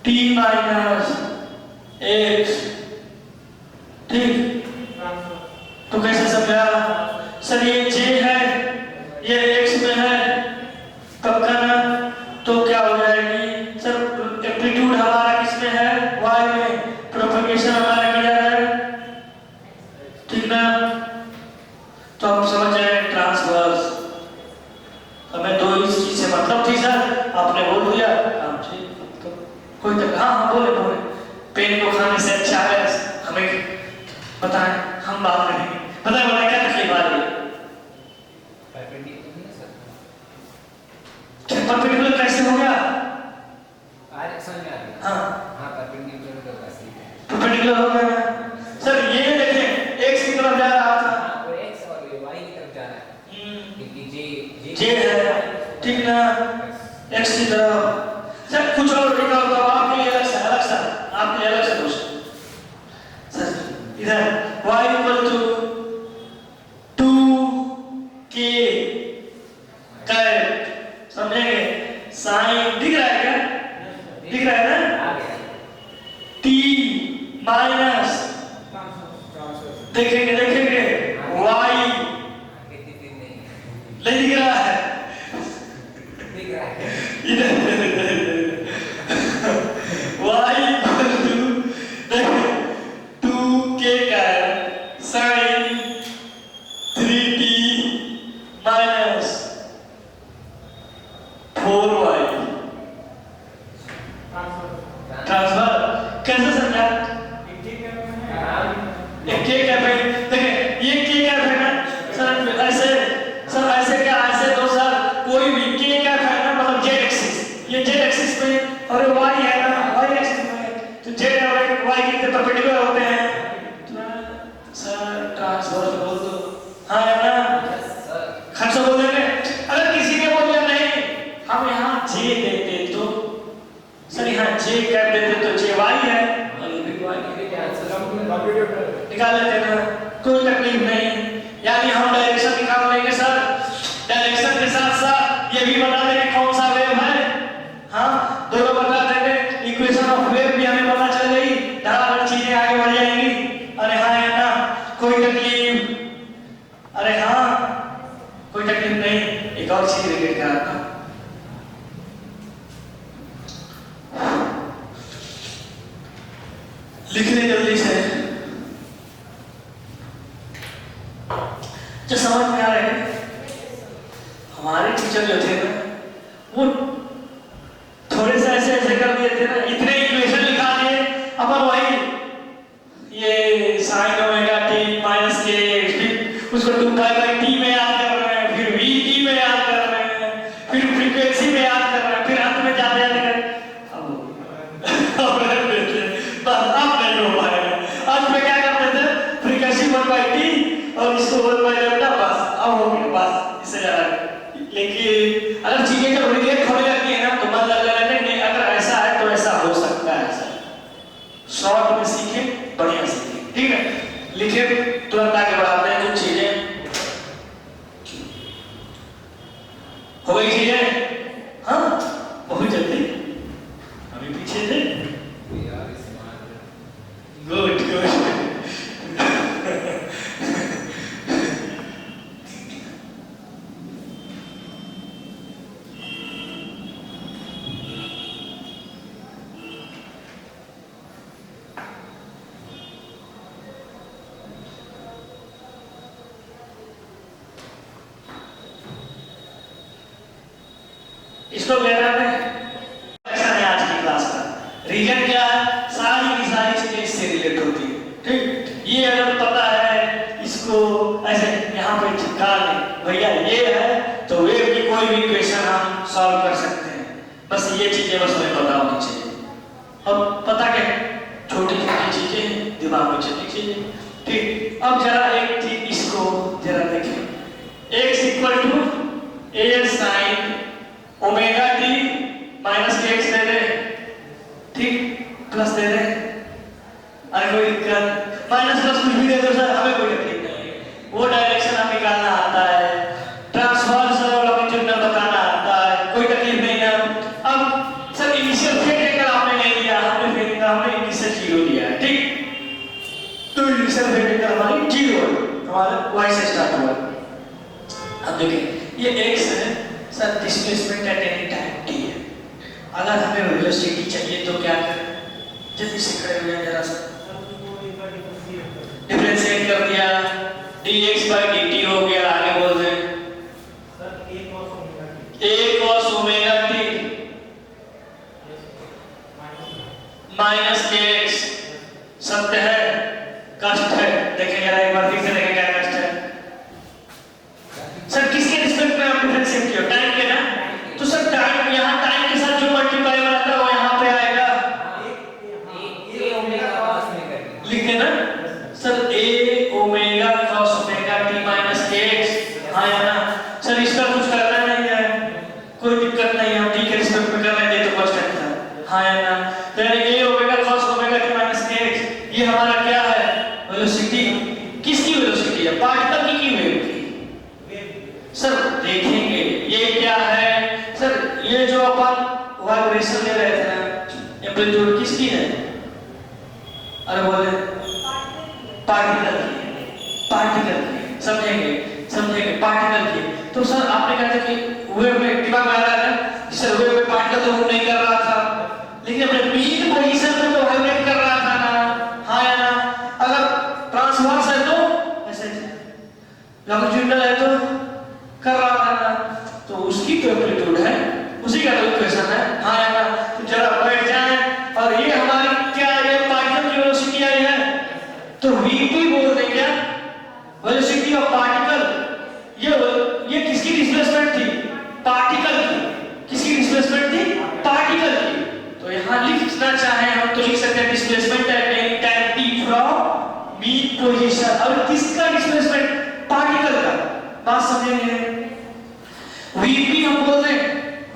t minus x। ठीक, तो कैसे समझा सर? ये j है, तो हम समझ जाए ट्रांसवर्स, हमें दो इस चीज से मतलब थी सर, आपने बोल दिया काम से तो कोई तक हाँ बोले बोले पेन को खाने से अच्छा है, हमें बताएं हम बात करेंगे, बताएं बताएं क्या तकलीफ आ रही है, क्या परपेंडिकुलर कैसे हो गया? आज समझ में आ गया। हाँ हाँ परपेंडिकुलर तो बस ही है। परपेंडिकुलर हो गया ना सर, ये देखें एक्स की तरफ जा रहा था, हाँ वो x और y की तरफ जा रहा है क्योंकि जे है ठीक ना, एक्स की तरफ सर कुछ और लिखा होगा आपके लिए अलग सा आपके लिए अलग सा क्वेश्चन सर, इधर y इक्वल टू 2k कैट, समझेंगे साइन दिख रहा है क्या, दिख रहा है ना, आ गया t माइनस देखेंगे देखेंगे y कितनी दिन नहीं नहीं दिख रहा है दिख रहा है इधर y इक्वल टू देखो 2k का sign 3t minus 4y transfer कैसे समझा? एक के कैप है, देखिए ये के कैप है ना सर, ऐसे सर ऐसे क्या ऐसे तो सर कोई भी के कैप है ना मतलब जेड एक्सिस, ये जेड एक्सिस पे और वाई है ना वाई एक्सिस में, तो जेड और वाई के परपेंडिकुलर होते हैं सर, ट्रांसफर बोल दो हाँ है ना, खर्चा बोल देंगे, अगर किसी ने बोल दिया नहीं हम यहाँ जे देते तो सर, यहाँ जे कैप देते तो जे वाई है निकाल लेते ना, कोई तकलीफ नहीं, यानी हम डायरेक्शन निकाल लेंगे सर, डायरेक्शन के साथ साथ ये भी बता देंगे कौन सा वेव है, हाँ दोनों बता देंगे, इक्वेशन ऑफ वेव भी हमें पता चल गई, धड़ाधड़ चीजें आगे बढ़ जाएंगी, अरे हाँ है ना, कोई तकलीफ, अरे हाँ कोई तकलीफ नहीं, एक और चीज रिलेट कराता हूं, लिखने जल्दी से जो समझ में आ रहे हैं, हमारे टीचर जो थे ना वो थोड़े से ऐसे ऐसे कर दिए थे ना, इतने इक्वेशन लिखा दिए, अब वही ये साइन ओमेगा टी माइनस के उसको 2 टी में याद कर रहे हैं, फिर वी टी में याद कर रहे हैं, फिर फ्रीक्वेंसी में याद कर रहे हैं, फिर अंत में जाते जाते अब नहीं हो पाएगा, अंत में क्या करते थे फ्रीक्वेंसी 1/t और इसको 1/λ बस, अब हो गया बस, इससे ज्यादा, लेकिन अगर चीजें जब रिलेट होने लगती है ना तो मन लग रहा है नहीं अगर ऐसा है तो ऐसा हो सकता है, ऐसा शॉर्ट में सीखे बढ़िया सीखे, ठीक है, लिखे तुरंत आगे बढ़ाते हैं, कुछ चीजें हो गई चीजें, हाँ बहुत जल्दी, अभी पीछे थे, गुड गुड इसको कहना है ऐसा है आज की क्लास का रीजन क्या है, सारी की सारी चीजें इससे रिलेट होती है, ठीक, ये अगर पता है इसको ऐसे यहाँ पे चिपका लें भैया ये है तो वेव की कोई भी इक्वेशन हम सॉल्व कर सकते हैं, बस ये चीजें बस हमें पता होनी चाहिए, अब पता क्या छोटी छोटी चीजें दिमाग में चलनी चाहिए, ठीक, अब जरा एक चीज इसको जरा देखें, x equal to a sin omega t minus k x दे दे, ठीक, प्लस दे दे, अरे कोई दिक्कत माइनस प्लस कुछ भी दे दो सर, हमें कोई तकलीफ नहीं, वो डायरेक्शन हमें निकालना आता है, ट्रांसवर्स और लॉन्जिट्यूडनल बताना आता है, कोई तकलीफ नहीं ना, अब सर इनिशियल फेट लेकर आपने नहीं दिया, हमने फेट का हमने इनिशियल 0 दिया है, ठीक, तो इनिशियल फेट लेकर हमारी 0 है, हमारा y से स्टार्ट हुआ, अब देखिए ये x है sir, displacement at any time t है, अगर हमें वेलोसिटी चाहिए तो क्या करें, जल्दी से खड़े हो जाए जरा सा, डिफरेंशिएट कर दिया, dx by dt हो गया, आगे बोल दें a cos omega t minus kx सत्य है, कष्ट है। देखें जरा एक बार फिर से देखें क्या कष्ट है। सर किसके रिस्पेक्ट में आप डिफरेंशिएट किया? टाइम के ना। तो सर टाइम, यहाँ टाइम के साथ जो मल्टीप्लाई हो रहा था वो यहाँ पे आएगा a ओमेगा cos में करके लिखे ना sir, a omega cos omega t minus kx। हाँ या ना सर, इसका कुछ करना नहीं है, कोई दिक्कत नहीं है, हम t के रिस्पेक्ट में कर रहे थे तो कांस्टेंट था। हाँ या ना, तो a omega cos omega t minus kx ये हमारा क्या है? वेलोसिटी। किसकी वेलोसिटी है? पार्टिकल की वेव की। सर देखेंगे ये क्या है सर, ये जो अपन वाइब्रेशन ले रहे थे ना, एम्पलीट्यूड किसकी है? अरे बोले पार्टिकल की, पार्टिकल की। समझेंगे पार्टिकल की। तो सर आपने कहा था कि वेव में दिमाग में आ रहा था सर, वेव में पार्टिकल तो मूव नहीं कर रहा था, लेकिन अपने मीन पोजीशन में तो वाइब्रेट कर रहा था ना। हाँ या ना, अगर ट्रांसवर्स है तो ऐसे, लॉन्गिट्यूडनल है तो कर रहा था ना, तो उसकी तो एम्पलीट्यूड है, उसी का तो इक्वेशन है। हाँ या ना, तो जरा बैठ जाए और ये हमारी क्या है? पार्टिकल की वेलोसिटी आई है, तो vp बोल दें क्या? Velocity of particle. ये किसकी डिस्प्लेसमेंट थी? पार्टिकल की। किसकी डिस्प्लेसमेंट थी? पार्टिकल की। तो यहाँ लिखना चाहे हम तो लिख सकते हैं displacement at any time t from mean position. और किसका डिस्प्लेसमेंट? पार्टिकल का। बात समझेंगे? vp हम बोल रहे हैं,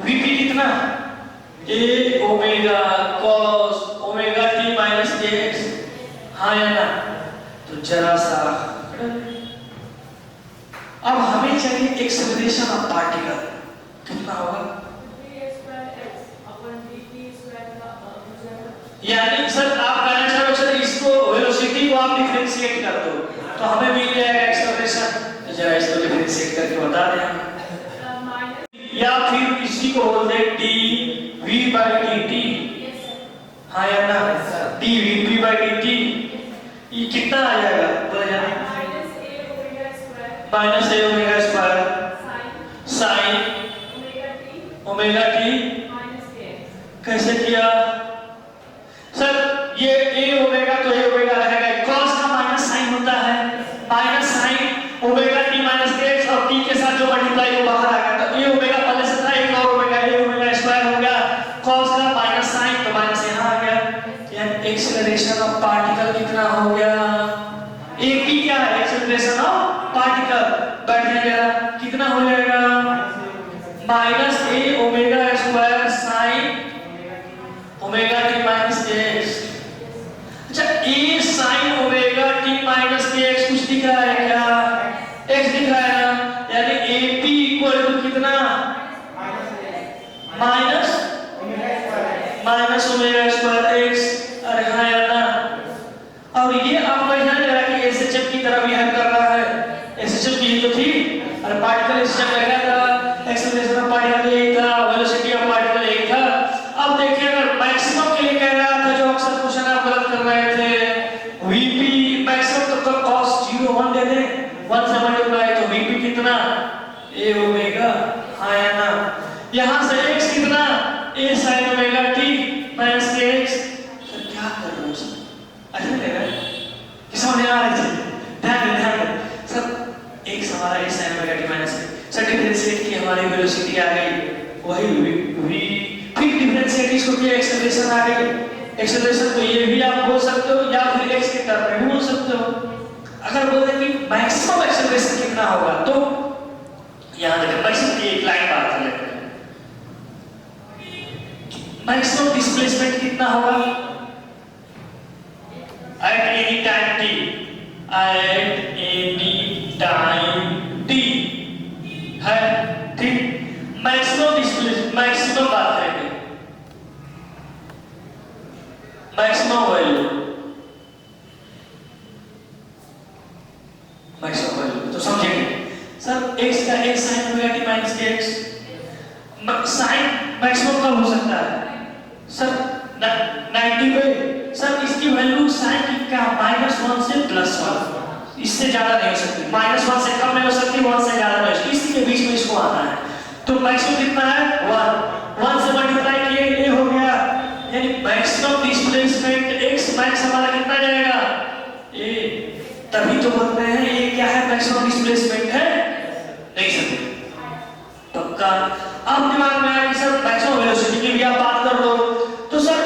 vp कितना? a omega cos omega t minus kx। हाँ या ना, तो जरा सा अब हमें चाहिए एक्सेलरेशन ऑफ पार्टिकल, कितना होगा? यानी सर आप कहना चाह रहे हो सर इसको वेलोसिटी को आप डिफरेंशिएट कर दो तो हमें मिल जाएगा एक्सेलरेशन। तो जरा इसको डिफरेंशिएट करके बता दें, या फिर इसी को बोल दे dv by dt। हाँ या ना, dvp by dt ये कितना आ जाएगा? बोला जाए minus a omega square sine omega t। कैसे किया सर? ये a ओमेगा तो a ओमेगा रहेगा, cos का माइनस साइन होता है, minus sine omega t minus kx और t के साथ जो मल्टीप्लाई वो बाहर आ गया, तो a ओमेगा पहले से था, एक और ओमेगा a ओमेगा स्क्वायर हो गया, cos का माइनस साइन तो माइनस यहाँ आ गया। यानी एक्सेलरेशन ऑफ पार्टिकल कितना हो गया? एक p क्या है? Acceleration of particle. बैठने जरा कितना हो जाएगा? Minus a omega square sine omega t minus kx। अच्छा a sine omega t minus kx कुछ दिख रहा है क्या? x दिख रहा है ना, यानी ap इक्वल टू कितना? Minus omega square x। अरे हाँ यार ना, और ये आपको ध्यान दे रहा है कि SHF की तरह बिहेव कर रहा है। SHF की तो थी, अरे पार्टिकल SHF लगा था, एक्सेलरेशन ऑफ पार्टिकल यही था, वेलोसिटी ऑफ पार्टिकल यही था। अब देखिए अगर मैक्सिमम के लिए कह रहा था, जो अक्सर क्वेश्चन आप गलत कर रहे थे, vp मैक्सिमम तो cos 0 1 दे दे, 1 से मल्टीप्लाई तो vp कितना? a omega. हाँ या ना, यहाँ से x कितना? a sin omega t minus kx। क्या कर रहे हो सर? अच्छा लग रहा है कि समझ आ रही है? ध्यान दे सर, एक हमारा a sin omega t minus k sir differentiate की हमारी वेलोसिटी आ गई, वही v फिर डिफरेंशिएट इसको किया, एक्सेलरेशन आ गई। एक्सेलरेशन तो ये भी आप बोल सकते हो या फिर x के टर्म में भी बोल सकते हो। अगर बोलते कि मैक्सिमम एक्सेलरेशन कितना होगा तो यहाँ देखिए मैक्सिमम की एक लाइन बात कर लेते हैं। मैक्सिमम डिस्प्लेसमेंट कितना होगा? at any time t, at any time t है, ठीक। मैक्सिमम डिस्प्लेसमेंट, मैक्सिमम बात करेंगे, मैक्सिमम वैल्यू, मैक्सिमम वैल्यू तो समझेंगे सर। x का x sin omega t minus kx, sine maximum कब हो सकता है सर? 90 पे। सर इसकी वैल्यू साइन की क्या? -1 से +1। इससे ज्यादा नहीं हो सकती, -1 से कम नहीं हो सकती, 1 से ज्यादा नहीं हो सकती, इसी के बीच में इसको आना है। तो मैक्सिमम कितना है 1 से मल्टीप्लाई किए ये हो गया, यानी मैक्सिमम डिस्प्लेसमेंट x मैक्स हमारा कितना जाएगा ये, तभी तो बोलते हैं ये क्या है मैक्सिमम डिस्प्लेसमेंट है, नहीं समझे पक्का। अब दिमाग में आया कि सर मैक्सिमम वेलोसिटी की भी आप बात कर लो, तो सर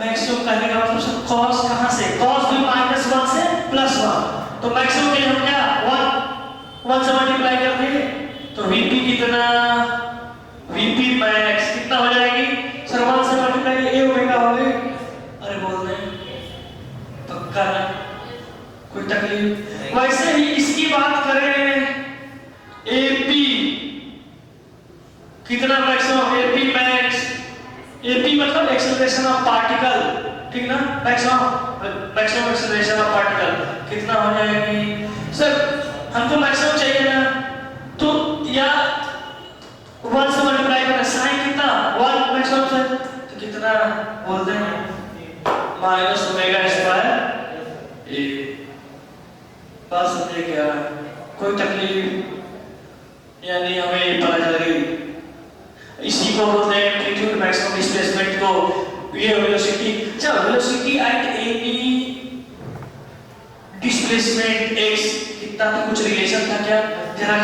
मैक्सिमम कहने का मतलब सर cos कहां से, cos भी -1 से +1, तो मैक्सिमम के लिए हम क्या 1 से मल्टीप्लाई कर देंगे, तो vp कितना, vp मैक्स कितना हो जाएगी सर 1 से मल्टीप्लाई a ओमेगा हो गई। अरे बोल रहे पक्का ना, कोई तकलीफ। वैसे ही इसकी बात करें ap कितना मैक्सिमम, ap मैक्स, ap मतलब एक्सेलरेशन ऑफ पार्टिकल, ठीक ना, मैक्सिमम एक्सेलरेशन ऑफ पार्टिकल कितना हो जाएगी सर, हमको मैक्सिमम चाहिए ना, तो या 1 से मल्टीप्लाई करना, साइन कितना 1 मैक्सिमम से, तो कितना बोलते हैं -ओमेगा², ए बात समझे क्या, कोई तकलीफ, यानी हमें पता चल गई। इसी को बोलते हैं एम्पलीट्यूड मैक्सिमम डिस्प्लेसमेंट को, ये वेलोसिटी। अच्छा velocity at any displacement x कितना, तो कुछ रिलेशन था क्या, जरा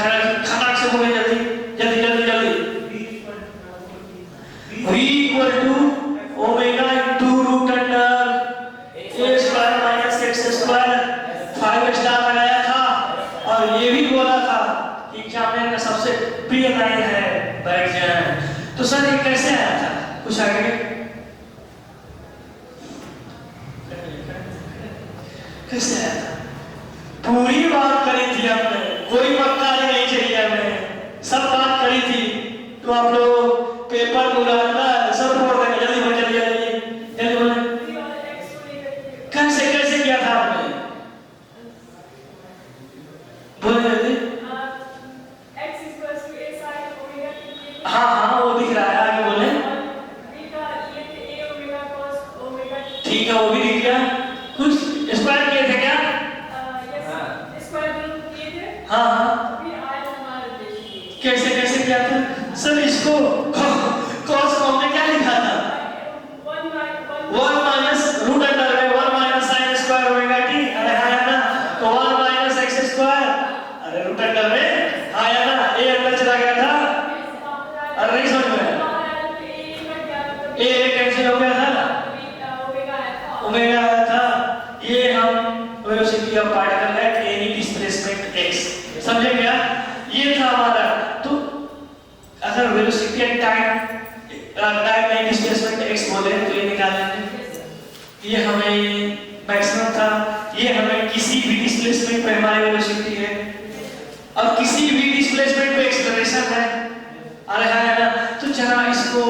खटाक से बोले जल्दी जल्दी जल्दी जल्दी, v equal to omega into root under a square minus x square, 5 star लगाया था, और ये भी बोला था कि एग्जामिनर का सबसे प्रिय लाइन है बैठ जाए। तो सर ये कैसे आया था, कुछ आगे कैसे आया था, पूरी बात करी थी हमने, कोई मक्कारी नहीं चाहिए हमें, सब बात करी थी। तो आप लोग पेपर बुलाना सब पढ़ देंगे, जल्दी बोल जल्दी जल्दी जल्दी बोले, कैसे कैसे किया था आपने, बोले जल्दी। हाँ हाँ वो दिख रहा है, आगे बोले। ठीक है वो भी दिख गया, कुछ स्क्वायर किए थे क्या, हाँ हाँ कैसे कैसे किया था सर, इसको cos को हमने क्या लिखा था 1 माइनस रूट अंडर में 1 minus sine square omega T, अरे हाँ है ना, तो 1 माइनस एक्स स्क्वायर, अरे रूट अंडर में हाँ है ना, ए अंदर चला गया था, अरे नहीं समझ में, ए कैंसिल हो गया था, ओमेगा आया था, ये हम velocity of particle at any displacement x, समझे क्या, ये था हमारा। तो अगर वेलोसिटी एट टाइम में डिस्प्लेसमेंट x बोले तो ये निकालेंगे, ये हमें मैक्सिमम था, ये हमें किसी भी डिस्प्लेसमेंट पे हमारी वेलोसिटी है, और किसी भी डिस्प्लेसमेंट पे एक्सेलरेशन है, अरे हाँ है ना, तो जरा इसको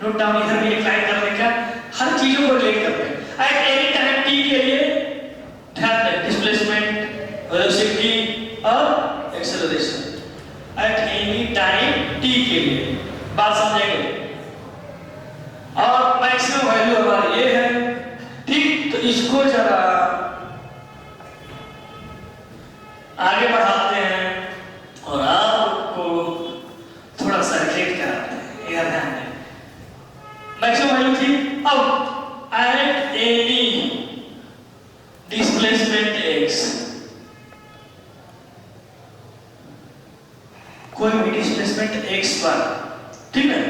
नोट डाउन, इधर भी एक लाइन करने का, हर चीजों को रिलेट करते हैं एट एनी टाइम t के लिए, ध्यान दें डिस्प्लेसमेंट वेलोसिटी और acceleration at any time t के लिए, बात समझेंगे, और मैक्सिमम वैल्यू हमारी ये है, ठीक। तो इसको जरा आगे बढ़ाते हैं और आपको थोड़ा सा रिलेट कराते हैं, यार ध्यान दें, मैक्सिमम वैल्यू थी, अब एट एनी डिस्प्लेसमेंट x, कोई भी डिस्प्लेसमेंट x पर, ठीक है,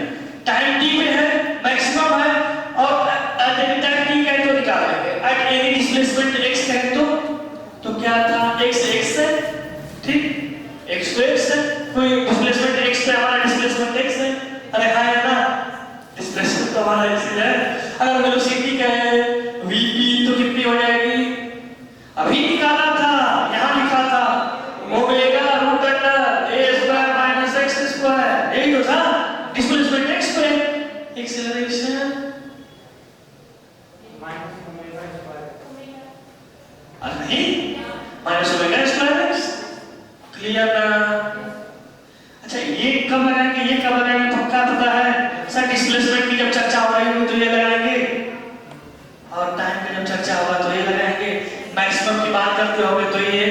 टाइम t पे है, मैक्सिमम है, और एट एनी टाइम t कहे तो निकालेंगे, एट एनी डिस्प्लेसमेंट x कहे तो क्या था x x है, ठीक, x तो x है, कोई डिस्प्लेसमेंट x पे हमारा डिस्प्लेसमेंट x है, अरे हाँ है ना, डिस्प्लेसमेंट तो हमारा x है। अगर वेलोसिटी कहे vp तो कितनी हो जाएगी, अभी निकाला था, यहाँ लिखा था omega root under a square minus x square, यही तो था डिस्प्लेसमेंट x पे, एक्सेलरेशन अरे नहीं minus omega square x, clear ना। अच्छा ये कब लगाएंगे, ये कब लगाएंगे, पक्का पता है सर, डिस्प्लेसमेंट की जब चर्चा हो रही हो तो ये लगाएंगे, और टाइम की जब चर्चा होगा तो ये लगाएंगे, मैक्सिमम की बात करते होंगे तो ये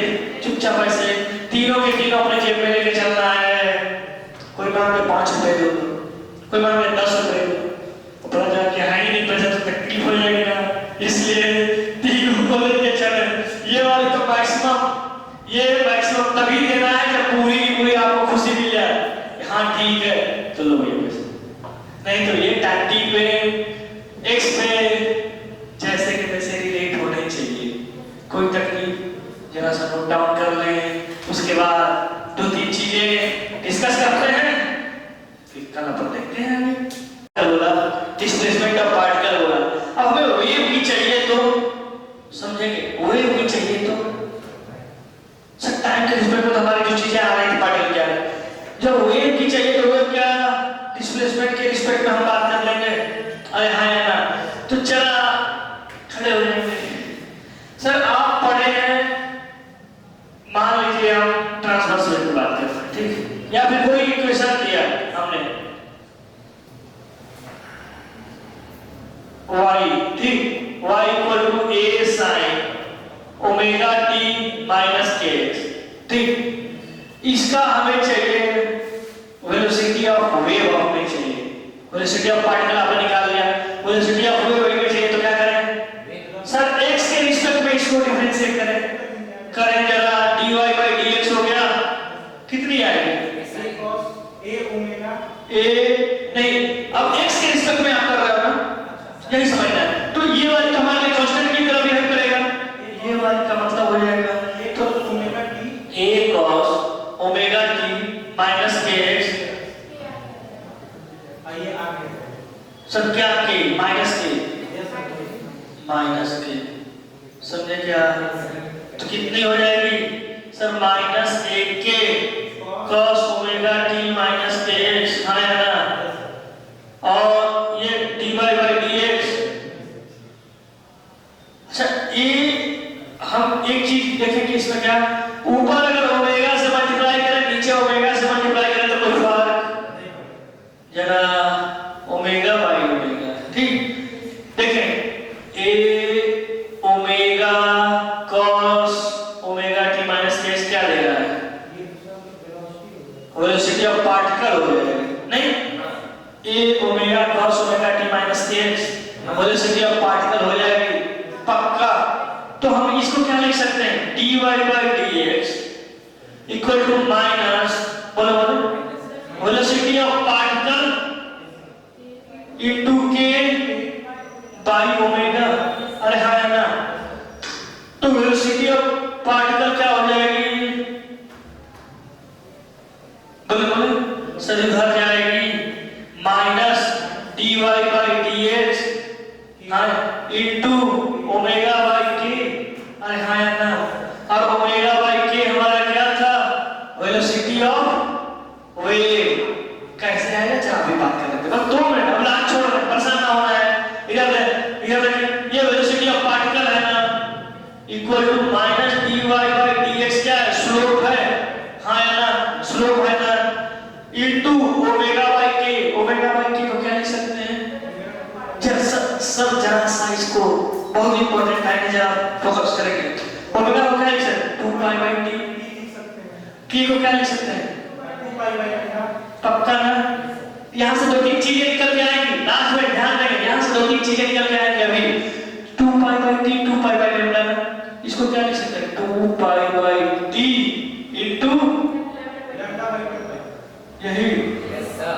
चुपचाप ऐसे तीनों के तीनों अपने जेब में लेके चलना है। कोई मांगे 5 रुपए दो, कोई मांगे 10 रुपए दो, अपना जाके है ही नहीं पैसा तो तकलीफ हो जाएगी ना, इसलिए तीनों को लेके चले। ये वाली तो मैक्सिमम तभी देना है जब पूरी की पूरी आपको खुशी मिल जाए, हाँ ठीक है चलो भैया पैसे, नहीं तो ये टाटी पे एक्स पे जैसे कि वैसे रिलेट होने चाहिए। कोई तकलीफ जरा सा नोट डाउन कर लें, उसके बाद 2-3 चीजें डिस्कस करते हैं, फिर कल अपन देखते हैं। बोला डिस्प्लेसमेंट ऑफ पार्टिकल बोला, अब हमें वेव भी चाहिए तो समझेंगे, वेव भी चाहिए तो सर टाइम के रिस्पेक्ट में हमारी जो चीजें आ रही थी पार्टिकल क्या है, जब वेव की चाहिए तो वेव क्या डिस्प्लेसमेंट के रिस्पेक्ट में हम बात कर लेंगे। अरे हाँ या ना, तो चला खड़े हो जाएंगे। सर आप पढ़े हैं, मान लीजिए हम ट्रांसवर्स वेव की बात कर रहे हैं, ठीक, या फिर कोई इक्वेशन दिया हमने y, ठीक, y equal to a sin omega t minus kx, ठीक, इसका हमें चाहिए वेलोसिटी ऑफ वेव, हमें चाहिए वेलोसिटी ऑफ पार्टिकल आपने निकाल लिया, वेलोसिटी ऑफ वेव हमें चाहिए तो क्या करें सर x के रिस्पेक्ट में इसको डिफरेंशिएट करें जरा dy by dx हो गया, कितनी आएगी a ओमेगा a नहीं, अब x के रिस्पेक्ट में आप कर रहे हो ना, यही समझना है। तो ये वाली तो हमारे लिए कांस्टेंट की तरह बिहेव करेगा, ये वाली का मतलब हो जाएगा तो omega t a cos omega t minus kx, आइए आगे सर क्या k माइनस k समझे क्या, तो कितनी हो जाएगी sir minus ak cos omega t minus kx, हाँ या ना, और ये dy by dx। अच्छा ये हम एक चीज देखेंगे इसमें क्या, ऊपर अगर ओमेगा से मल्टीप्लाई करें नीचे ओमेगा से मल्टीप्लाई करें तो कोई फर्क जरा ओमेगा बाई ओमेगा, ठीक, देखें a omega cos omega t minus kx क्या दे रहा है, वेलोसिटी ऑफ पार्टिकल हो जाएगा, नहीं a omega cos omega t minus kx velocity of particle हो जाएगी पक्का। तो हम इसको क्या लिख सकते हैं dy by dx equal to minus बोलो velocity of particle into k by omega, अरे हाँ या ना, तो वेलोसिटी ऑफ पार्टिकल क्या हो जाएगी बोलो सर इधर जाएगी minus dy by dx into omega by k, अरे हाँ या ना, और ओमेगा बाई k हमारा क्या था वेलोसिटी ऑफ वेव, कैसे आएगा चलो अभी बात कर लेते हैं, बस 2 मिनट, अब लास्ट छोड़ दे, परेशान ना होना है। इधर देखिए ये वेलोसिटी ऑफ पार्टिकल है ना equal to minus dy by dx क्या है स्लोप है, हाँ या ना, स्लोप है ना, into omega by k, omega by k को क्या लिख सकते हैं सब जरा सा इसको बहुत इंपॉर्टेंट है, जरा फोकस करेंगे। ओमेगा को क्या लिख सकते हैं 2 पाई बाई t, k को क्या लिख सकते हैं 2 पाई बाई लैम्डा, पक्का ना, यहाँ से 2-3 चीजें निकल के आएंगी, लास्ट में ध्यान देंगे, यहाँ से 2-3 चीजें निकल के आएंगी अभी, 2 pi by t 2 pi by lambda ना, इसको क्या लिख सकते हैं 2 pi by t into lambda by 2 पाई, यही यस सर,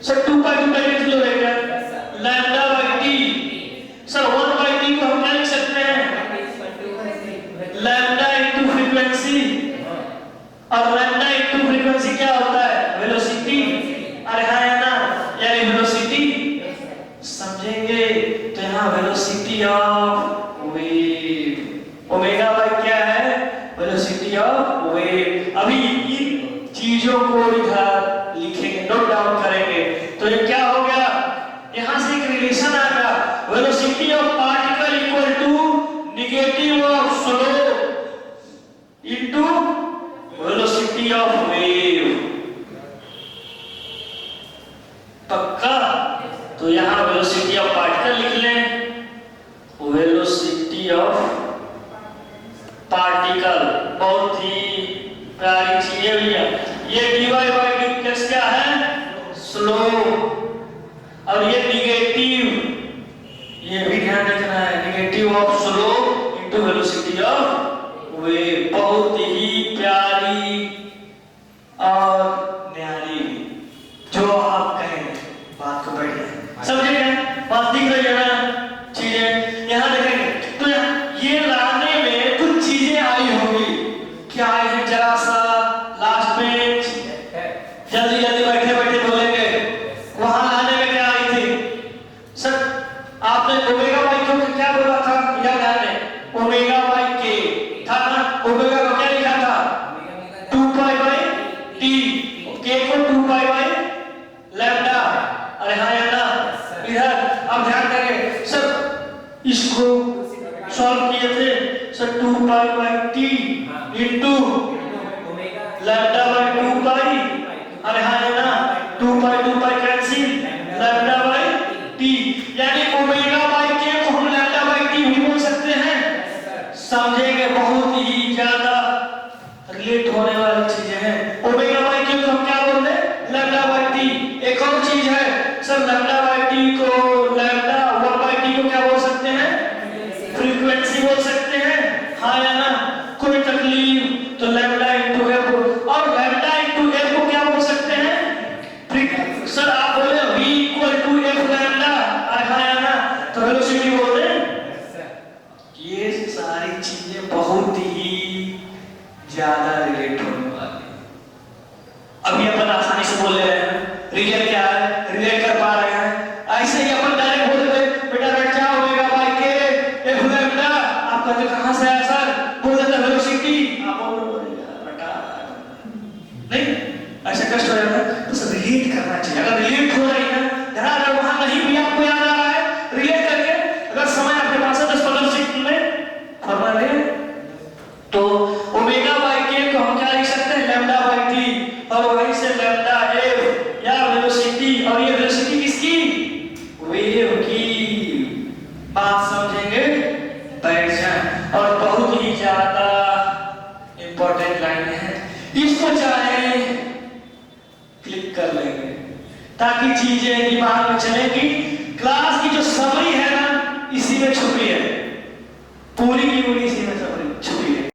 सर 2 पाई 2 पाई कितना हो जाएगा lambda by t, sir 1 by t को हम क्या लिख सकते हैं लैम्डा इनटू फ्रीक्वेंसी, और लैम्डा इनटू फ्रीक्वेंसी क्या होता है वेलोसिटी, अरे हाँ या ना, यानी वेलोसिटी समझेंगे तो यहाँ velocity of wave, omega by क्या है वेलोसिटी ऑफ वेव। अभी इन चीजों को इधर लिखेंगे, नोट डाउन करेंगे, तो ये क्या हो गया, यहां से एक रिलेशन आ गया velocity of particle equal to negative of slope into velocity of wave, पक्का। तो यहां वेलोसिटी ऑफ पार्टिकल लिख लें, वेलोसिटी ऑफ ये भैया ये dy by dx क्या है? स्लोप। और ये निगेटिव, ये भी ध्यान रखना है, negative of slope into velocity of wave. बहुत ही प्यारी और न्यारी जो आप कहेंगे बात को बैठ जाए, समझे क्या? बात दिख रही है ना चीजें? यहाँ देखेंगे तो ये लाने में कुछ चीजें आई होंगी। क्या आई है? जरा सा लास्ट पेज, जल्दी जल्दी बैठे बैठे बोलेंगे। वहां लाने में क्या आई थी? सर आपने ओमेगा बाई को क्या बोला था? याद है? ओमेगा बाई के था ना? ओमेगा को क्या लिखा था? 2 पाई बाई टी, के को 2 पाई बाई लैम्डा। अरे हाँ या ना? इधर अब ध्यान करेंगे सर, इसको सॉल्व किए थे sir 2 pi by T into lambda by 2 पाई। अरे हाँ या ना? 2 pi cancel, lambda by T, यानी ओमेगा बाई के को हम लैम्डा बाई टी भी बोल सकते हैं। समझेंगे, बहुत ही ज्यादा रिलेट होने वाली चीजें हैं। ओमेगा बाई के को हम क्या बोलते हैं? Lambda by T. एक और चीज है सर, लैम्डा बाई टी को लैम्डा 1 बाई टी को क्या बोल सकते हैं? फ्रीक्वेंसी बोल सकते हैं। हाँ या ना? कोई तकलीफ? तो लैम्डा इनटू एफ, और लैम्डा इनटू एफ को क्या बोल सकते हैं? सर आप बोले v equal to f lambda, हाँ या ना? तो वेलोसिटी बोल रहे हैं। ये सारी चीजें बहुत ही ज्यादा रिलेट होने वाली। अभी अपन आसानी से बोल रहे हैं, रिलेट क्या है? रिलेट कर पा रहे हैं। ऐसे ही अपन डायरेक्ट बोल देते बेटा रट क्या होगा बाई के एफ लैम्डा। आप कहते कहां से आया सर? बोल देते वेलोसिटी। आप बोल बेटा नहीं, ऐसा कष्ट हो जाता है। तो सर रिलेट करना चाहिए। अगर रिलेट हो रही है ध्यान, अगर वहां नहीं भी आपको याद आ रहा है, रिलेट करके अगर समय आपके पास है 10-15 सेकंड में फॉर्मूला ले, तो ओमेगा बाई के को हम क्या लिख सकते हैं? लैम्डा बाई टी, और वहीं से लैम्डा एफ या वेलोसिटी, और ये वेलोसिटी किसकी? वेव की। बात समझेंगे? बैठ जाए। और बहुत ही ज्यादा इंपॉर्टेंट लाइन है, इसको चाहे क्लिक कर लेंगे ताकि चीजें दिमाग में चलेंगी। क्लास की जो समरी है ना, इसी में छुपी है, पूरी की पूरी इसी में समरी छुपी है।